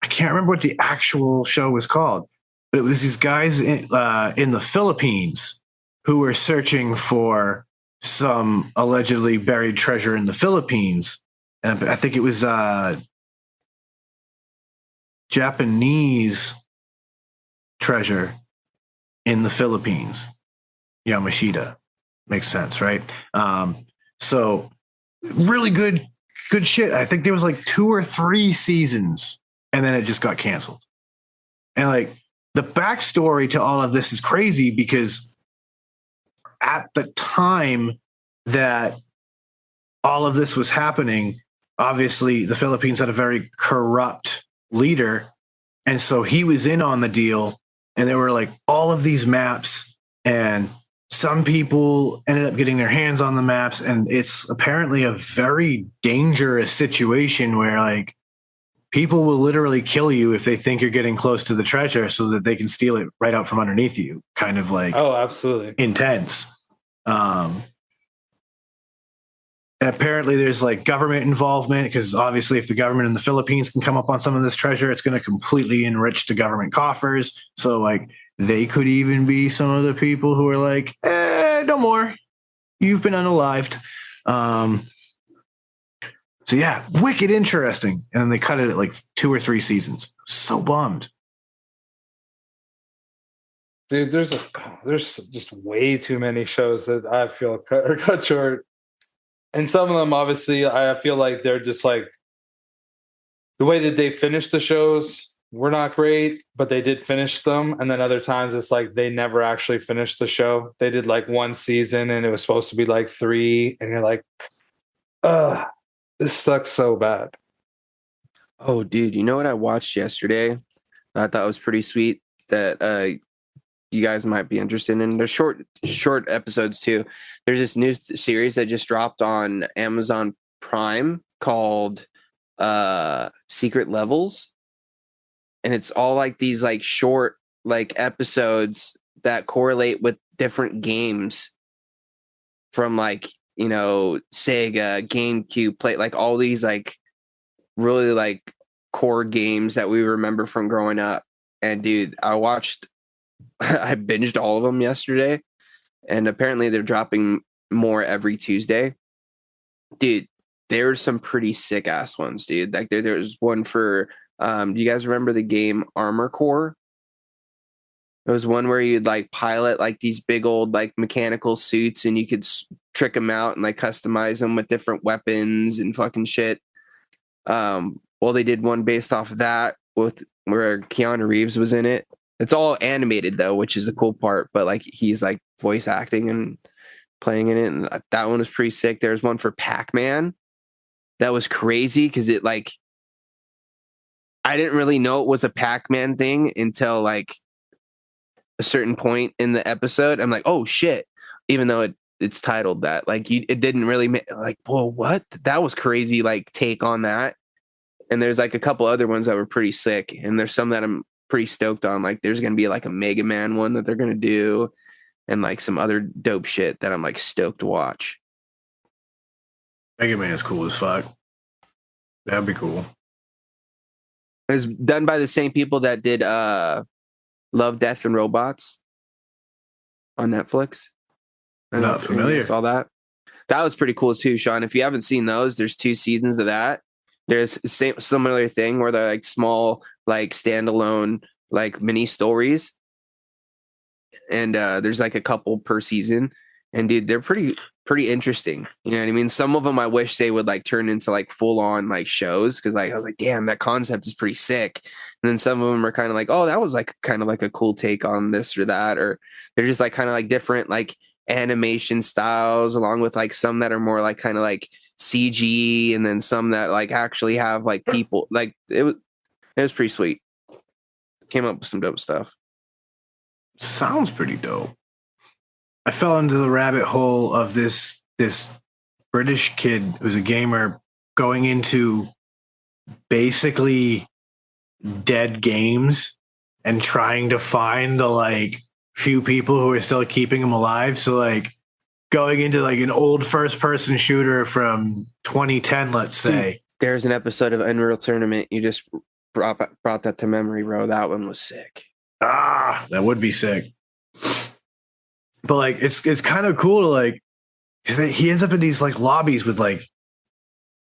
C: I can't remember what the actual show was called, but it was these guys in the Philippines who were searching for some allegedly buried treasure in the Philippines. And I think it was Japanese treasure in the Philippines. Yamashita. Makes sense, right? So really good shit. I think there was like 2 or 3 seasons, and then it just got canceled. And like the backstory to all of this is crazy because at the time that all of this was happening, obviously the Philippines had a very corrupt leader. And so he was in on the deal, and there were like all of these maps, and some people ended up getting their hands on the maps, and it's apparently a very dangerous situation where like people will literally kill you if they think you're getting close to the treasure so that they can steal it right out from underneath you. Kind of like
B: absolutely
C: intense. And apparently there's like government involvement, because obviously if the government in the Philippines can come up on some of this treasure, it's going to completely enrich the government coffers. So like they could even be some of the people who are like, no more. You've been unalived. So yeah, wicked interesting. And then they cut it at like 2 or 3 seasons. So bummed.
B: dude. There's just way too many shows that I feel are cut short, and some of them obviously I feel like they're just like the way that they finish the shows were not great, but they did finish them. And then other times it's like they never actually finished the show. They did like 1 season and it was supposed to be like 3, and you're like, this sucks so bad.
A: Oh, dude, you know what I watched yesterday? I thought was pretty sweet that you guys might be interested in. They're short episodes too. There's this new series that just dropped on Amazon Prime called Secret Levels. And it's all like these like short like episodes that correlate with different games from like, you know, Sega, GameCube, play like all these like really like core games that we remember from growing up. And dude, I binged all of them yesterday, and apparently they're dropping more every Tuesday. Dude, there's some pretty sick ass ones, dude. Like there's one for do you guys remember the game Armor Core? There was one where you'd like pilot like these big old like mechanical suits, and you could trick them out and like customize them with different weapons and fucking shit. Well, they did one based off of that with where Keanu Reeves was in it. It's all animated though, which is the cool part. But like he's like voice acting and playing in it, and that one was pretty sick. There's one for Pac-Man that was crazy because it like I didn't really know it was a Pac-Man thing until like a certain point in the episode. I'm like, oh shit, even though it's titled that, like it didn't really like, whoa, what? That was crazy, like take on that. And there's like a couple other ones that were pretty sick, and there's some that I'm pretty stoked on. Like there's gonna be like a Mega Man one that they're gonna do, and like some other dope shit that I'm like stoked to watch.
C: Mega Man is cool as fuck. That'd be cool.
A: It's done by the same people that did Love, Death, and Robots on Netflix.
C: I'm not familiar.
A: Saw that. That was pretty cool too, Sean. If you haven't seen those, there's 2 seasons of that. There's similar thing where they're like small, like standalone, like mini stories, and there's like a couple per season. And dude, they're pretty interesting. You know what I mean? Some of them I wish they would like turn into like full on like shows, because like I was like, damn, that concept is pretty sick. And then some of them are kind of like, oh, that was like kind of like a cool take on this or that, or they're just like kind of like different like animation styles, along with like some that are more like kind of like CG, and then some that like actually have like people. Like it was pretty sweet. Came up with some dope stuff.
C: Sounds pretty dope. I fell into the rabbit hole of this British kid who's a gamer going into basically dead games and trying to find the like few people who are still keeping him alive. So like going into like an old first person shooter from 2010, let's say.
A: There's an episode of Unreal Tournament. You just brought that to memory, bro. That one was sick.
C: That would be sick. But like it's kind of cool to like, because he ends up in these like lobbies with like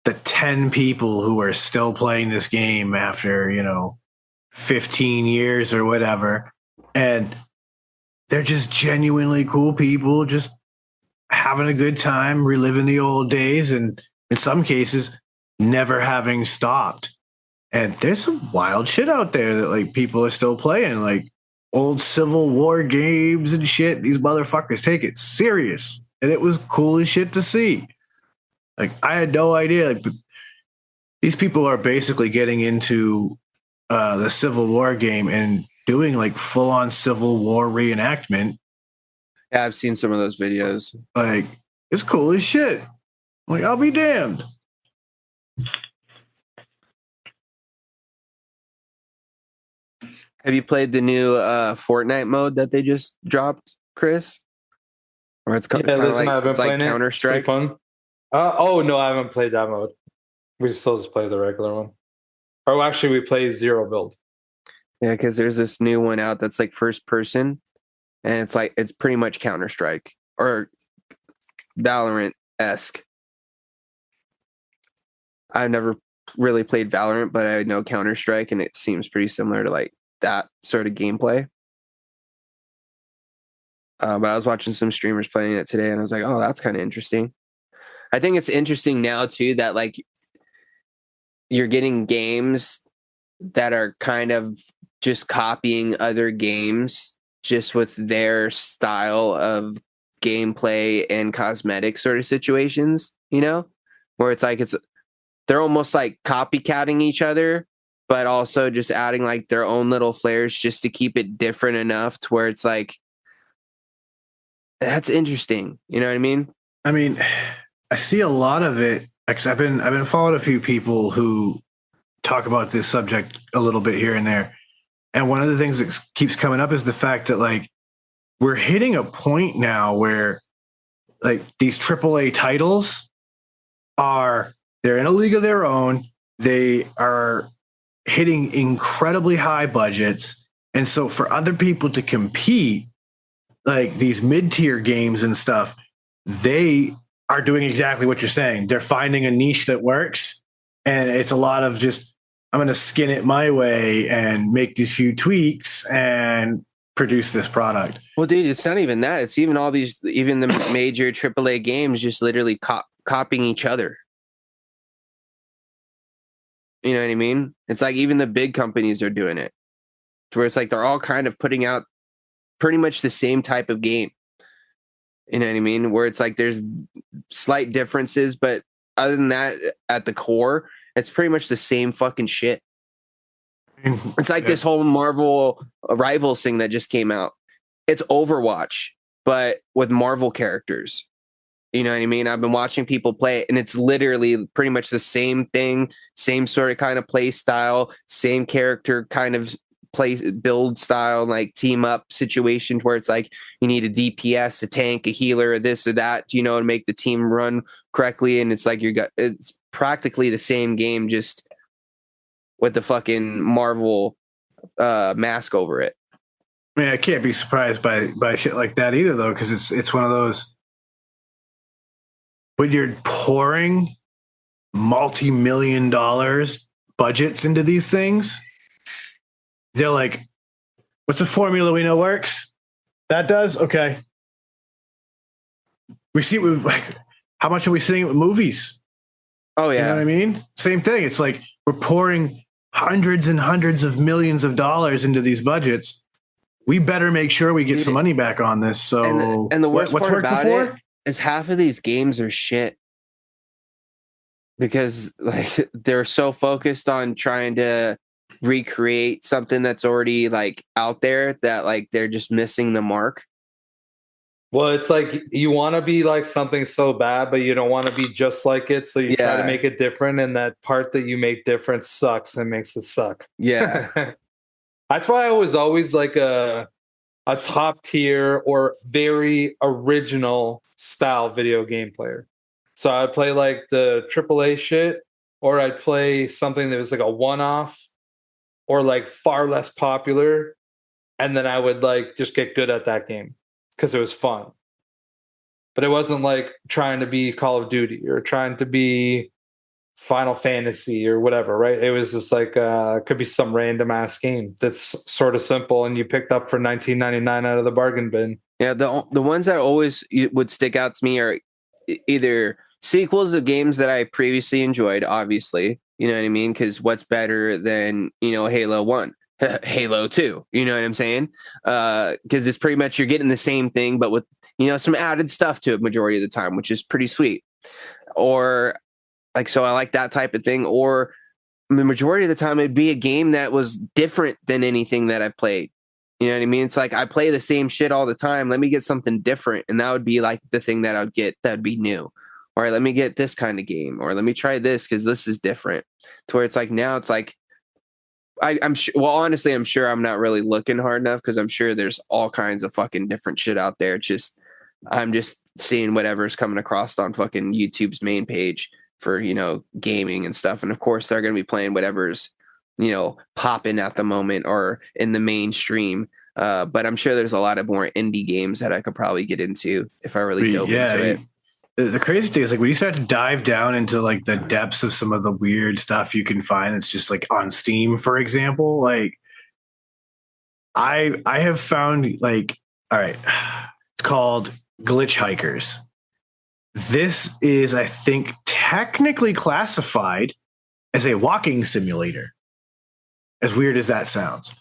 C: the 10 people who are still playing this game after, 15 years or whatever. And they're just genuinely cool people, just having a good time, reliving the old days, and in some cases, never having stopped. And there's some wild shit out there that like people are still playing, like old Civil War games and shit. These motherfuckers take it serious. And it was cool as shit to see. Like, I had no idea. Like, these people are basically getting into the Civil War game and doing like full on Civil War reenactment.
A: Yeah, I've seen some of those videos.
C: Like, it's cool as shit. Like, I'll be damned.
A: Have you played the new Fortnite mode that they just dropped, Chris? Or it's kind of like Counter-Strike.
B: Fun. No, I haven't played that mode. We still just play the regular one. Or actually, we play Zero Build.
A: Yeah, because there's this new one out that's like first person, and it's pretty much Counter-Strike or Valorant-esque. I've never really played Valorant, but I know Counter-Strike, and it seems pretty similar to like that sort of gameplay. But I was watching some streamers playing it today, and I was like, oh, that's kind of interesting. I think it's interesting now too that like you're getting games that are kind of just copying other games just with their style of gameplay and cosmetic sort of situations, where it's like they're almost like copycatting each other, but also just adding like their own little flares just to keep it different enough to where it's like, that's interesting. You know what I mean?
C: I mean, I see a lot of it because I've been following a few people who talk about this subject a little bit here and there. And one of the things that keeps coming up is the fact that like we're hitting a point now where like these AAA titles they're in a league of their own. They are hitting incredibly high budgets. And so for other people to compete, like these mid-tier games and stuff, they are doing exactly what you're saying. They're finding a niche that works. And it's a lot of just, I'm going to skin it my way and make these few tweaks and produce this product.
A: Well, dude, it's not even that. It's even even the major AAA games just literally copying each other. You know what I mean? It's like even the big companies are doing it. To where it's like they're all kind of putting out pretty much the same type of game. You know what I mean? Where it's like there's slight differences, but other than that, at the core, it's pretty much the same fucking shit. It's like this whole Marvel Rivals thing that just came out. It's Overwatch, but with Marvel characters. You know what I mean? I've been watching people play it, and it's literally pretty much the same thing, same sort of kind of play style, same character kind of play build style, like team up situation where it's like you need a DPS, a tank, a healer, this or that, you know, to make the team run correctly. And it's like it's practically the same game, just with the fucking Marvel mask over it.
C: I mean, I can't be surprised by shit like that either, though, because it's one of those when you're pouring multi-million dollars budgets into these things. They're like, what's a formula we know works? That does? Okay. We see how much are we seeing with movies?
A: Oh, yeah.
C: You know what I mean? Same thing. It's like we're pouring hundreds and hundreds of millions of dollars into these budgets. We better make sure we get some money back on this. So,
A: and the worst
C: what's
A: part
C: worked
A: about
C: before?
A: it is half of these games are shit. Because like they're so focused on trying to recreate something that's already like out there that like they're just missing the mark.
B: Well, it's like you want to be like something so bad, but you don't want to be just like it. So you try to make it different, and that part that you make different sucks and makes it suck.
A: Yeah.
B: That's why I was always like a top tier or very original style video game player. So I'd play like the AAA shit, or I'd play something that was like a one-off or like far less popular. And then I would like just get good at that game because it was fun. But it wasn't like trying to be Call of Duty or trying to be Final Fantasy or whatever, right? It was just like could be some random ass game that's sort of simple and you picked up for $19.99 out of the bargain bin.
A: Yeah, the ones that always would stick out to me are either sequels of games that I previously enjoyed, obviously, you know what I mean? Because what's better than, you know, Halo 1, Halo 2, you know what I'm saying? Because it's pretty much you're getting the same thing, but with, you know, some added stuff to it majority of the time, which is pretty sweet. Or like, so I like that type of thing. Or the majority of the time, it'd be a game that was different than anything that I played. You know what I mean? It's like I play the same shit all the time. Let me get something different. And that would be like the thing that I would get that would be new. All right, let me get this kind of game, or let me try this because this is different. To where it's like now it's like I'm sure. Well, honestly, I'm sure I'm not really looking hard enough because I'm sure there's all kinds of fucking different shit out there. It's just I'm just seeing whatever's coming across on fucking YouTube's main page for, you know, gaming and stuff. And of course, they're going to be playing whatever's, you know, popping at the moment or in the mainstream. But I'm sure there's a lot of more indie games that I could probably get into if I really dove into it.
C: The crazy thing is like when you start to dive down into like the depths of some of the weird stuff you can find that's just like on Steam, for example, like I have found like, all right, it's called Glitch Hikers. This is, I think, technically classified as a walking simulator, as weird as that sounds.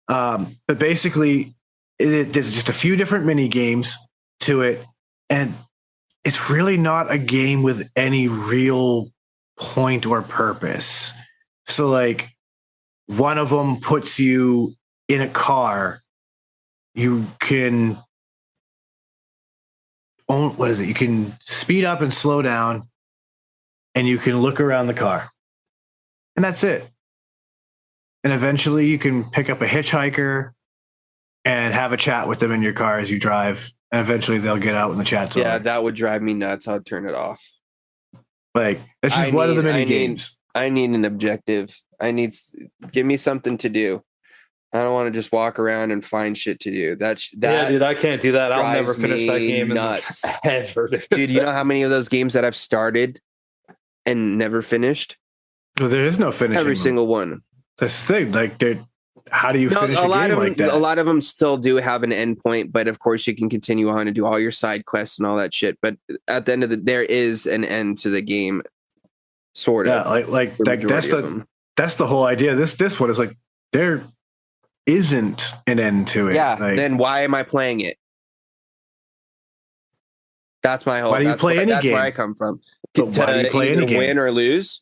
C: But basically, there's just a few different mini games to it, and it's really not a game with any real point or purpose. So, like, one of them puts you in a car. You can you can speed up and slow down, and you can look around the car, and that's it. And eventually you can pick up a hitchhiker and have a chat with them in your car as you drive, and eventually they'll get out when the chat's over.
A: Yeah, that would drive me nuts. I'd turn it off.
C: Like, that's just one of the many games.
A: I need an objective. Give me something to do. I don't want to just walk around and find shit to do.
B: Yeah, dude, I can't do that. I'll never finish that game
A: nuts.
B: Ever.
A: Dude, you know how many of those games that I've started and never finished?
C: Well, there is no finishing.
A: Every single one.
C: This thing, like, how do you finish a game like that?
A: A lot of them still do have an end point, but of course you can continue on and do all your side quests and all that shit. But at the end of there is an end to the game, sort of.
C: Yeah, that's the whole idea. This one is like there isn't an end to it.
A: Yeah.
C: Like,
A: then why am I playing it? That's my whole.
C: Why do you play any game?
A: That's where I come from.
C: But why do you play any game?
A: Win or lose.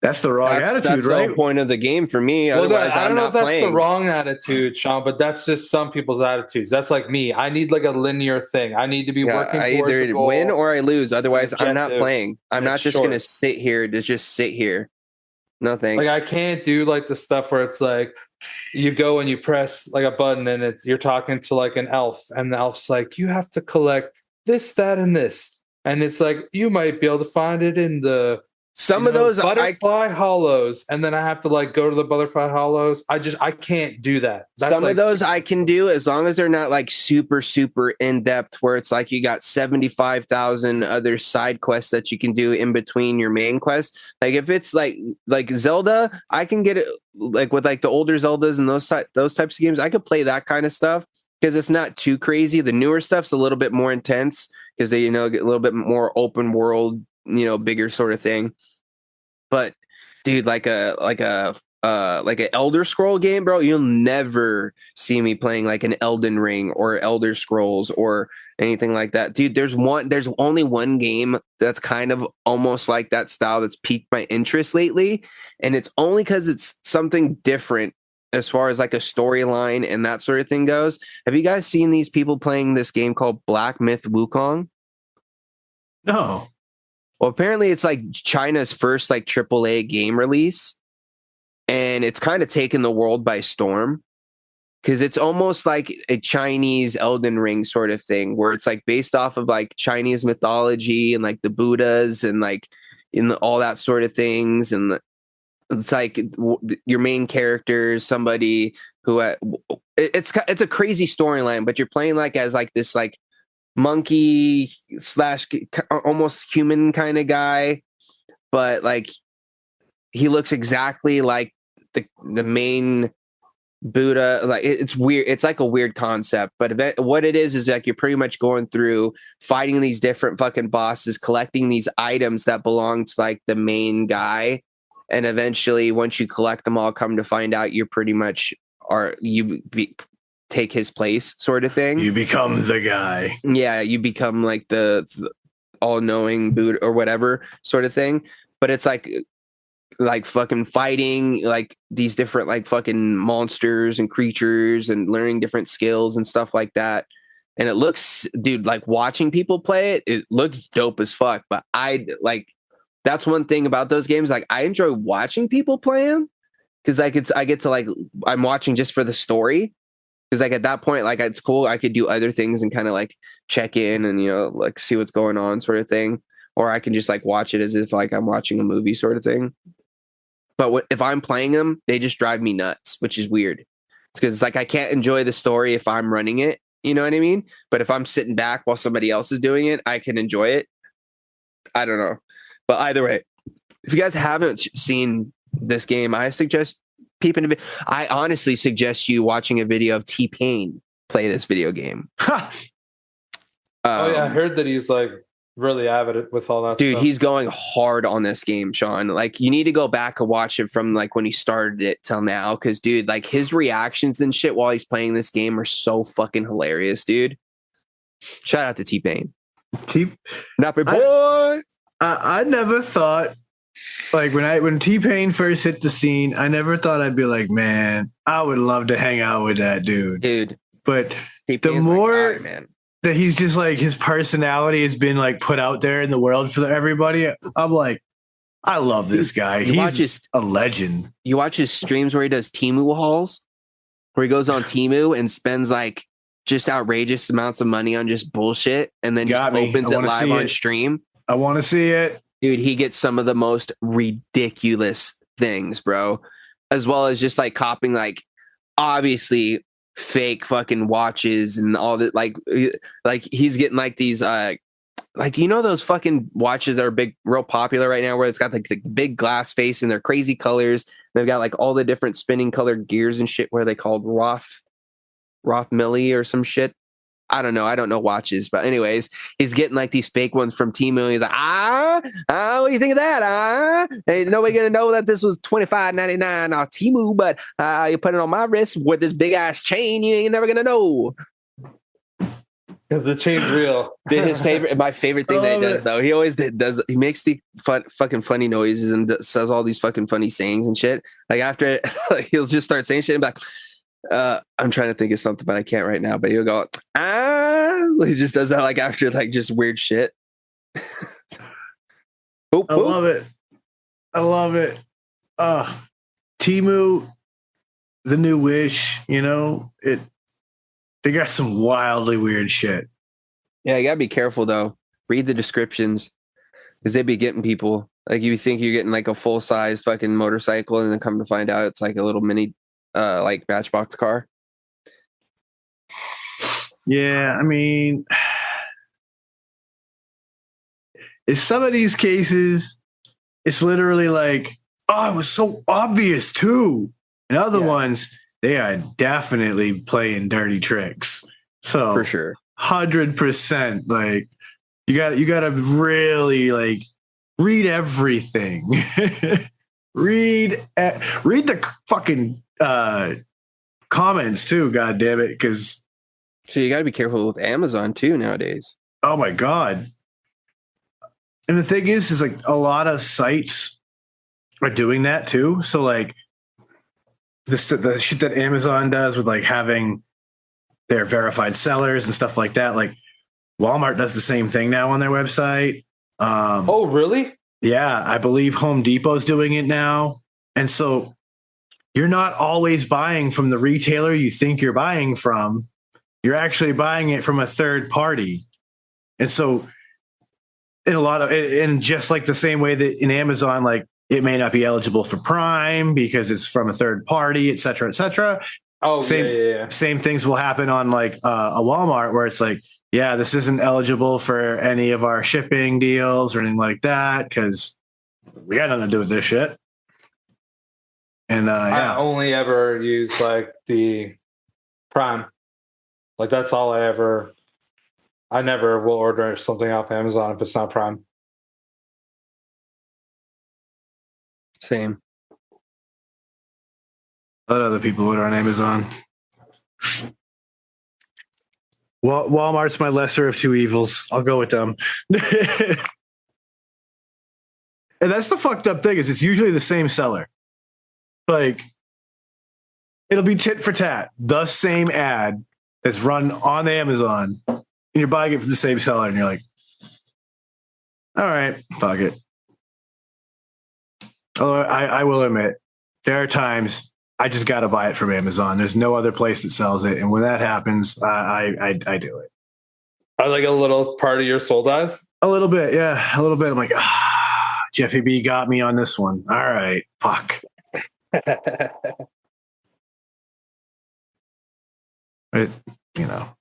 C: That's the wrong attitude,
A: that's
C: right?
A: the whole point of the game for me.
B: Well,
A: Otherwise,
B: I don't
A: I'm
B: know
A: not
B: if that's
A: playing.
B: the wrong attitude, Sean, but that's just some people's attitudes. That's like me. I need like a linear thing. I need to be
A: Yeah,
B: working
A: I
B: towards a
A: either
B: goal.
A: win or I lose. Otherwise, I'm not
B: objective,
A: playing. I'm
B: and
A: not
B: it's
A: just going to
B: short.
A: sit here to just sit here. No thanks.
B: Like I can't do like the stuff where it's like you go and you press like a button and you're talking to like an elf, and the elf's like, you have to collect this, that, and this. And it's like you might be able to find it in the
A: Some of those
B: butterfly hollows, and then I have to like go to the butterfly hollows. I can't do that. That's
A: some
B: like
A: of those I can do as long as they're not like super in depth, where it's like you got 75,000 other side quests that you can do in between your main quest. Like if it's like Zelda, I can get it like with like the older Zeldas and those types of games. I could play that kind of stuff because it's not too crazy. The newer stuff's a little bit more intense because they get a little bit more open world, bigger sort of thing. But dude, like an Elder Scroll game, bro, you'll never see me playing like an Elden Ring or Elder Scrolls or anything like that. Dude, there's only one game that's kind of almost like that style that's piqued my interest lately, and it's only because it's something different as far as like a storyline and that sort of thing goes. Have you guys seen these people playing this game called Black Myth Wukong?
C: No.
A: Well, apparently it's like China's first like AAA game release, and it's kind of taken the world by storm because it's almost like a Chinese Elden Ring sort of thing where it's like based off of like Chinese mythology and like the Buddhas and like all that sort of things. And it's like your main character is somebody who it's a crazy storyline, but you're playing like as like this like monkey / almost human kind of guy, but like he looks exactly like the main Buddha. Like it's weird. It's like a weird concept, but what it is like you're pretty much going through fighting these different fucking bosses, collecting these items that belong to like the main guy, and eventually once you collect them all, come to find out you're pretty much take his place sort of thing.
C: You become the guy.
A: Yeah, you become like the all-knowing Buddha or whatever sort of thing. But it's like fucking fighting like these different like fucking monsters and creatures and learning different skills and stuff like that. And it looks, dude, like watching people play it looks dope as fuck. But that's one thing about those games. Like I enjoy watching people play them because I get to like, I'm watching just for the story. Because like at that point, like it's cool. I could do other things and kind of like check in and like see what's going on, sort of thing. Or I can just like watch it as if like I'm watching a movie, sort of thing. But if I'm playing them, they just drive me nuts, which is weird. Because it's like I can't enjoy the story if I'm running it. You know what I mean? But if I'm sitting back while somebody else is doing it, I can enjoy it. I don't know. But either way, if you guys haven't seen this game, I suggest peeping a bit. I honestly suggest you watching a video of T-Pain play this video game.
B: Oh yeah, I heard that he's like really avid with all that
A: dude
B: stuff.
A: He's going hard on this game, Sean. Like you need to go back and watch it from like when he started it till now, because dude, like his reactions and shit while he's playing this game are so fucking hilarious, dude. Shout out to T-Pain. Nappy boy.
C: I never thought, like when T-Pain first hit the scene, I never thought I'd be like, man, I would love to hang out with that dude. But
A: T-Pain's
C: the more
A: guy, man,
C: that he's just like his personality has been like put out there in the world for everybody, I'm like, I love this guy. He's a legend.
A: You watch his streams where he does Temu hauls, where he goes on Temu and spends like just outrageous amounts of money on just bullshit, and then just opens it live on stream.
C: I want to see it.
A: Dude, he gets some of the most ridiculous things, bro. As well as just like copying like obviously fake fucking watches and all that. Like he's getting like these like those fucking watches that are real popular right now, where it's got like the big glass face and they're crazy colors. They've got like all the different spinning colored gears and shit. Where are they called? Roth Millie or some shit. I don't know watches, but anyways, he's getting like these fake ones from Temu. He's like, what do you think of that? Ain't nobody gonna know that this was $25.99 on Temu, but you put it on my wrist with this big ass chain, you ain't never gonna know.
B: The chain's real.
A: Dude, my favorite thing
C: I
A: that he
C: love
A: does
C: it.
A: though, he always he makes the fucking funny noises and says all these fucking funny sayings and shit. Like after it, like he'll just start saying shit and be like, I'm trying to think of something, but I can't right now. But he'll go, he just does that like after like just weird shit. Boop,
C: I
A: boop.
C: love it. I love it. Temu, the new Wish, you know, they got some wildly weird shit.
A: Yeah, you gotta be careful though. Read the descriptions because they be getting people. Like you think you're getting like a full size fucking motorcycle, and then come to find out it's like a little mini, like Matchbox car.
C: Yeah, I mean, in some of these cases, it's literally like, oh, it was so obvious too. And other ones, they are definitely playing dirty tricks. So
A: For sure.
C: 100%. Like you gotta really like read everything. read the fucking comments too. God damn it, because
A: So you gotta be careful with Amazon too nowadays.
C: oh my god. And the thing is like a lot of sites are doing that too. So like the shit that Amazon does with like having their verified sellers and stuff like that. Like Walmart does the same thing now on their website.
B: Oh, really?
C: Yeah, I believe Home Depot's doing it now. And so you're not always buying from the retailer you think you're buying from. You're actually buying it from a third party. And so in just like the same way that in Amazon, like it may not be eligible for Prime because it's from a third party, et cetera, et cetera.
B: Oh,
C: Same things will happen on like a Walmart where it's like, yeah, this isn't eligible for any of our shipping deals or anything like that because we got nothing to do with this shit. And
B: I only ever use like the Prime. Like that's all I never will order something off Amazon if it's not Prime.
A: Same.
C: Let other people order on Amazon. Walmart's my lesser of two evils. I'll go with them. And that's the fucked up thing is it's usually the same seller. Like it'll be tit for tat, the same ad that's run on Amazon, and you're buying it from the same seller, and you're like, all right, fuck it. Although I will admit, there are times I just got to buy it from Amazon. There's no other place that sells it. And when that happens, I do it.
B: Are like a little part of your soul dies?
C: A little bit. Yeah. A little bit. I'm like, Jeffy B got me on this one. All right. Fuck. But, you know,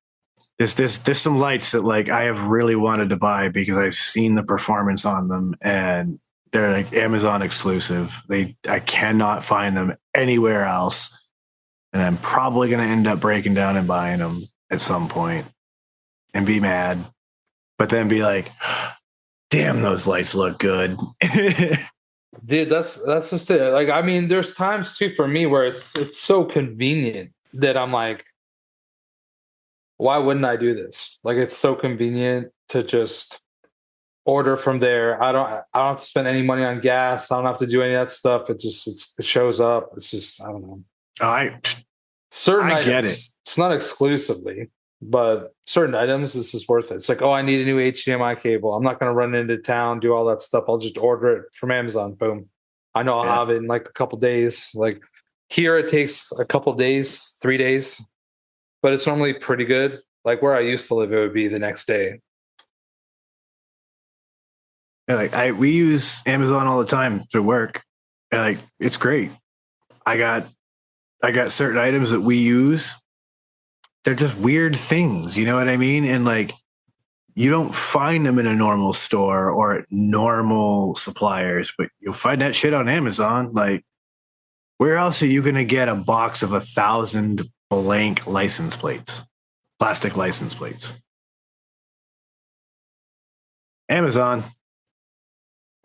C: there's some lights that like I have really wanted to buy because I've seen the performance on them and they're like Amazon exclusive. I cannot find them anywhere else. And I'm probably going to end up breaking down and buying them at some point and be mad, but then be like, damn, those lights look good.
B: Dude, that's just it. Like, I mean, there's times too for me where it's so convenient that I'm like, why wouldn't I do this? Like, it's so convenient to just order from there. I don't have to spend any money on gas. I don't have to do any of that stuff. It shows up. It's just, I don't know. Certain
C: I
B: items,
C: get it.
B: It's not exclusively, but certain items, this is worth it. It's like, oh, I need a new HDMI cable. I'm not going to run into town, do all that stuff. I'll just order it from Amazon. Boom. I know I'll have it in like a couple days. Like here, it takes a couple days, 3 days, but it's normally pretty good. Like where I used to live, it would be the next day.
C: Yeah, like we use Amazon all the time to work, and like it's great. I got certain items that we use. They're just weird things, you know what I mean? And like you don't find them in a normal store or at normal suppliers, but you'll find that shit on Amazon. Like, where else are you going to get a box of 1,000 blank license plates, plastic license plates? Amazon.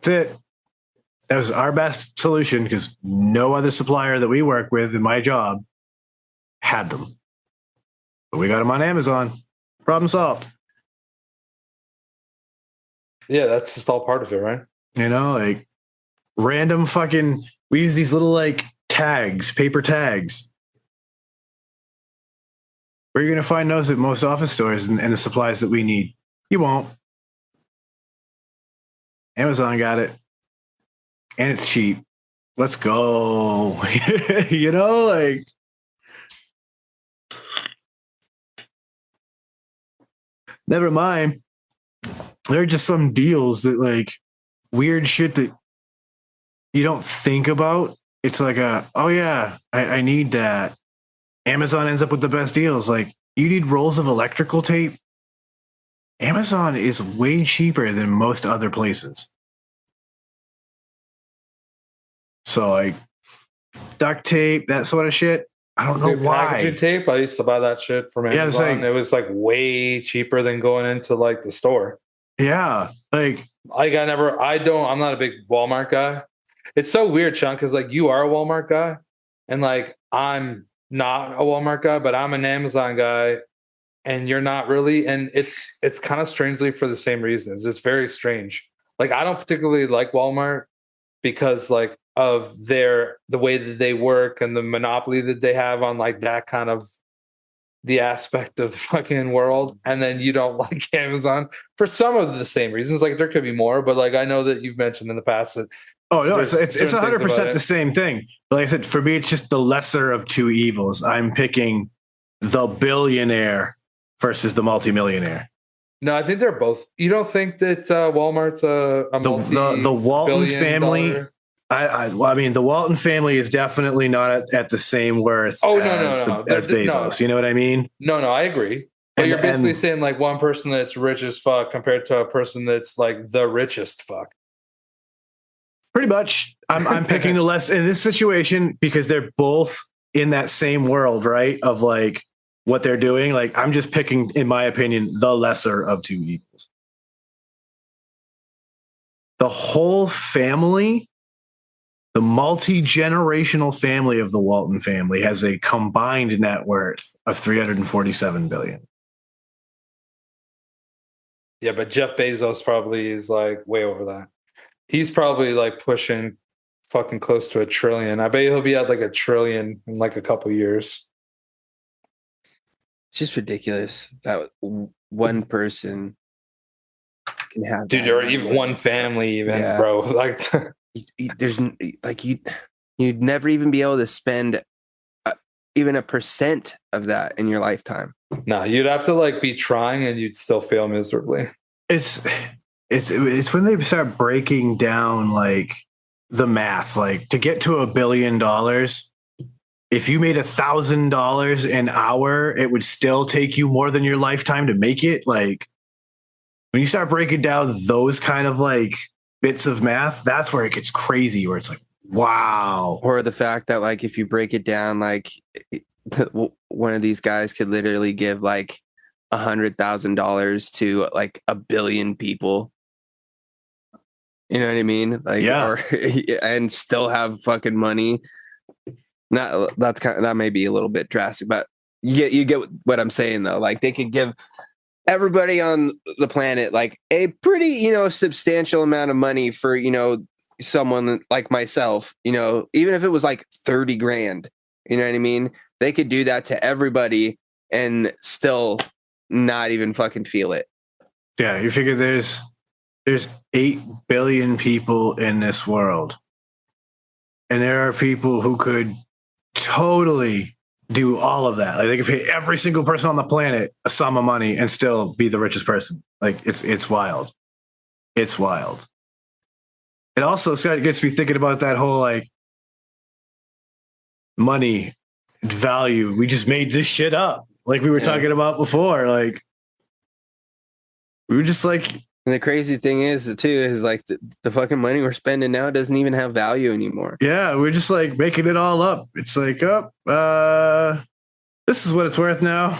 C: That's it. That was our best solution because no other supplier that we work with in my job had them. But we got them on Amazon. Problem solved.
B: Yeah, that's just all part of it, right?
C: You know, like random fucking. We use these little like tags, paper tags. Where are you gonna find those at most office stores and the supplies that we need? You won't. Amazon got it, and it's cheap. Let's go. You know, like. Never mind. There are just some deals that like weird shit that you don't think about. It's like oh yeah, I need that. Amazon ends up with the best deals. Like you need rolls of electrical tape. Amazon is way cheaper than most other places. So like duct tape, that sort of shit. I don't know why.
B: Packaging tape. I used to buy that shit from Amazon. It was like way cheaper than going into like the store.
C: Yeah, like
B: I'm not a big Walmart guy. It's so weird, Sean, because like you are a Walmart guy, and like I'm not a Walmart guy, but I'm an Amazon guy, and you're not really. And it's kind of strangely for the same reasons. It's very strange. Like I don't particularly like Walmart because like of the way that they work and the monopoly that they have on like that kind of the aspect of the fucking world. And then you don't like Amazon for some of the same reasons. Like there could be more, but like I know that you've mentioned in the past that
C: oh no, it's 100% the same thing. But like I said, for me, it's just the lesser of two evils. I'm picking the billionaire versus the multimillionaire.
B: No, I think they're both. You don't think that Walmart's
C: the Walton family? I mean, the Walton family is definitely not at the same worth as Bezos. You know what I mean?
B: No, I agree. But you're basically saying like one person that's rich as fuck compared to a person that's like the richest fuck.
C: Pretty much. I'm picking the less in this situation because they're both in that same world, right? Of like what they're doing. Like I'm just picking, in my opinion, the lesser of two evils. The whole family, the multi-generational family of the Walton family has a combined net worth of $347 billion.
B: Yeah, but Jeff Bezos probably is like way over that. He's probably like pushing fucking close to $1 trillion. I bet he'll be at like $1 trillion in like a couple years.
A: It's just ridiculous that one person can have,
B: dude, or even one family, even bro. Like,
A: there's like you'd never even be able to spend even 1% of that in your lifetime.
B: No, you'd have to like be trying, and you'd still fail miserably.
C: It's when they start breaking down like the math, like to get to $1 billion. If you made $1,000 an hour, it would still take you more than your lifetime to make it. Like when you start breaking down those kind of like bits of math, that's where it gets crazy, where it's like, wow.
A: Or the fact that like, if you break it down, like one of these guys could literally give like $100,000 to like 1 billion people. You know what I mean? Like,
C: yeah.
A: And still have fucking money. That may be a little bit drastic, but you get what I'm saying though. Like they could give everybody on the planet like a pretty, substantial amount of money for, someone like myself, even if it was like 30 grand, you know what I mean? They could do that to everybody and still not even fucking feel it.
C: Yeah. You figure there's 8 billion people in this world. And there are people who could totally do all of that. Like they could pay every single person on the planet a sum of money and still be the richest person. Like it's wild. It's wild. It also gets me thinking about that whole like money value. We just made this shit up. Like we were talking about before. Like we were just like.
A: And the crazy thing is like the fucking money we're spending now doesn't even have value anymore.
C: Yeah, we're just like making it all up. It's like, this is what it's worth now.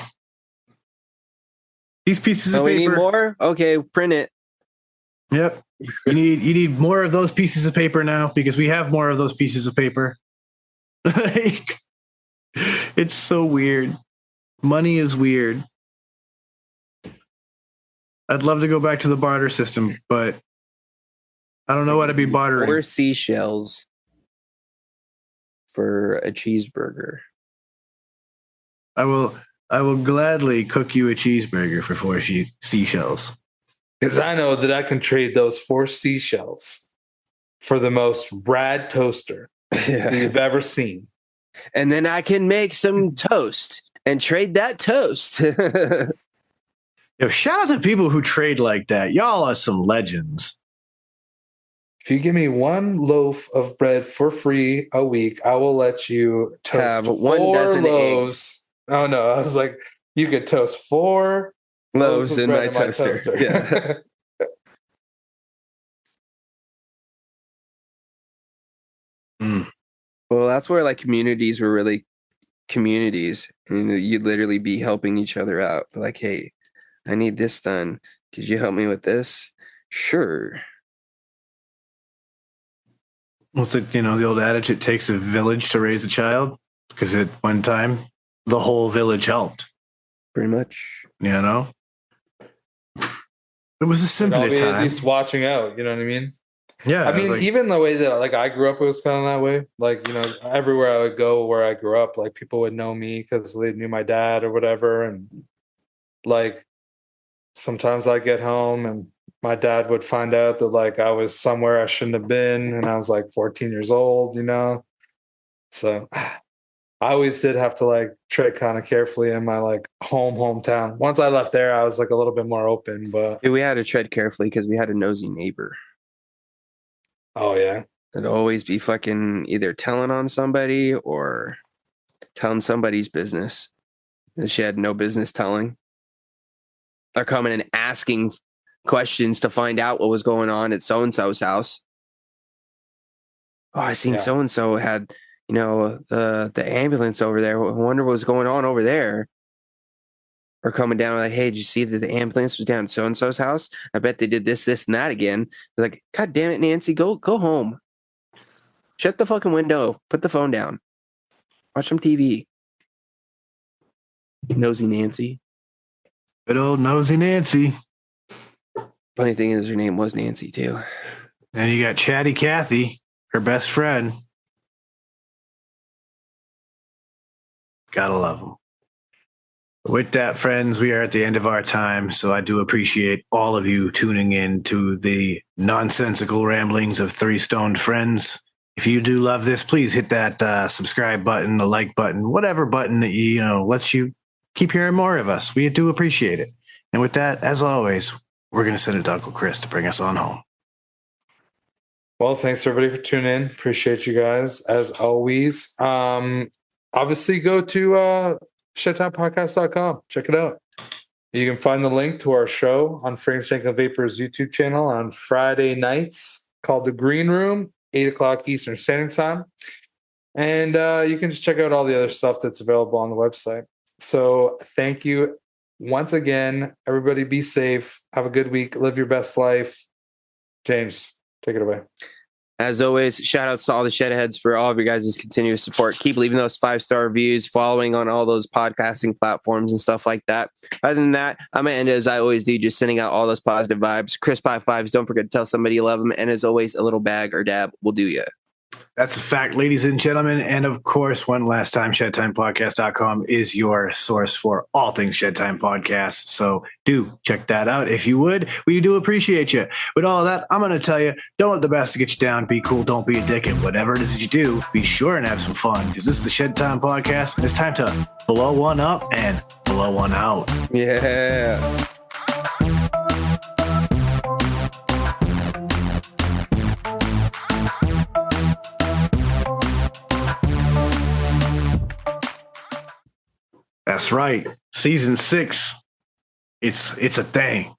C: These pieces of paper.
A: We need more? Okay, print it.
C: Yep. You need more of those pieces of paper now because we have more of those pieces of paper. It's so weird. Money is weird. I'd love to go back to the barter system, but I don't know what I'd be bartering.
A: 4 seashells for a cheeseburger.
C: I will gladly cook you a cheeseburger for 4 seashells.
B: Because I know that I can trade those 4 seashells for the most rad toaster that you've ever seen.
A: And then I can make some toast and trade that toast.
C: Yo, shout out to people who trade like that. Y'all are some legends.
B: If you give me 1 loaf of bread for free a week, I will let you toast
A: Have
B: 4
A: 1 dozen
B: loaves.
A: eggs.
B: Oh no, I was like, you could toast 4
A: Loaves
B: of
A: in
B: bread
A: my toaster. Yeah. Well, that's where like communities were really communities. And you'd literally be helping each other out. Like, hey, I need this done. Could you help me with this? Sure.
C: What's it, the old adage, it takes a village to raise a child? Because at one time, the whole village helped.
A: Pretty much.
C: It was a simpler
B: I'll be
C: time.
B: at least watching out, you know what I mean?
C: Yeah.
B: I mean, even the way that like I grew up, it was kind of that way. Like, everywhere I would go where I grew up, like people would know me because they knew my dad or whatever. And like sometimes I'd get home and my dad would find out that like I was somewhere I shouldn't have been, and I was like 14 years old, So I always did have to like tread kind of carefully in my like hometown. Once I left there, I was like a little bit more open, but
A: Dude, we had to tread carefully because we had a nosy neighbor.
B: oh yeah.
A: That'd always be fucking either telling on somebody or telling somebody's business that she had no business telling. Or coming and asking questions to find out what was going on at so-and-so's house. Oh, I seen so-and-so had, the ambulance over there. I wonder what was going on over there. Or coming down like, hey, did you see that the ambulance was down at so-and-so's house? I bet they did this, and that again. They're like, God damn it, Nancy, go home. Shut the fucking window. Put the phone down. Watch some TV. Nosy Nancy.
C: Good old nosy Nancy.
A: Funny thing is, her name was Nancy, too.
C: And you got Chatty Cathy, her best friend. Gotta love them. With that, friends, we are at the end of our time, so I do appreciate all of you tuning in to the nonsensical ramblings of 3 stoned friends. If you do love this, please hit that subscribe button, the like button, whatever button that lets you keep hearing more of us. We do appreciate it. And with that, as always, we're going to send it to Uncle Chris to bring us on home.
B: Well, thanks everybody for tuning in. Appreciate you guys as always. Obviously, go to shedtimepodcast.com. Check it out. You can find the link to our show on Frame Shank and Vapor's YouTube channel on Friday nights called The Green Room, 8:00 Eastern Standard Time. And you can just check out all the other stuff that's available on the website. So thank you once again. Everybody be safe. Have a good week. Live your best life. James, take it away.
A: As always, shout outs to all the Shedheads for all of your guys' continuous support. Keep leaving those 5-star reviews, following on all those podcasting platforms and stuff like that. Other than that, I'm going to end as I always do, just sending out all those positive vibes. Crisp high fives. Don't forget to tell somebody you love them. And as always, a little bag or dab will do ya.
C: That's a fact, ladies and gentlemen. And of course, one last time, ShedTimePodcast.com is your source for all things Shedtime Podcast. So do check that out if you would. We do appreciate you. With all of that, I'm going to tell you, don't let the best get you down. Be cool. Don't be a dick. And whatever it is that you do, be sure and have some fun, because this is the Shedtime Podcast. And it's time to blow one up and blow one out.
A: Yeah.
C: That's right. Season 6. It's a thing.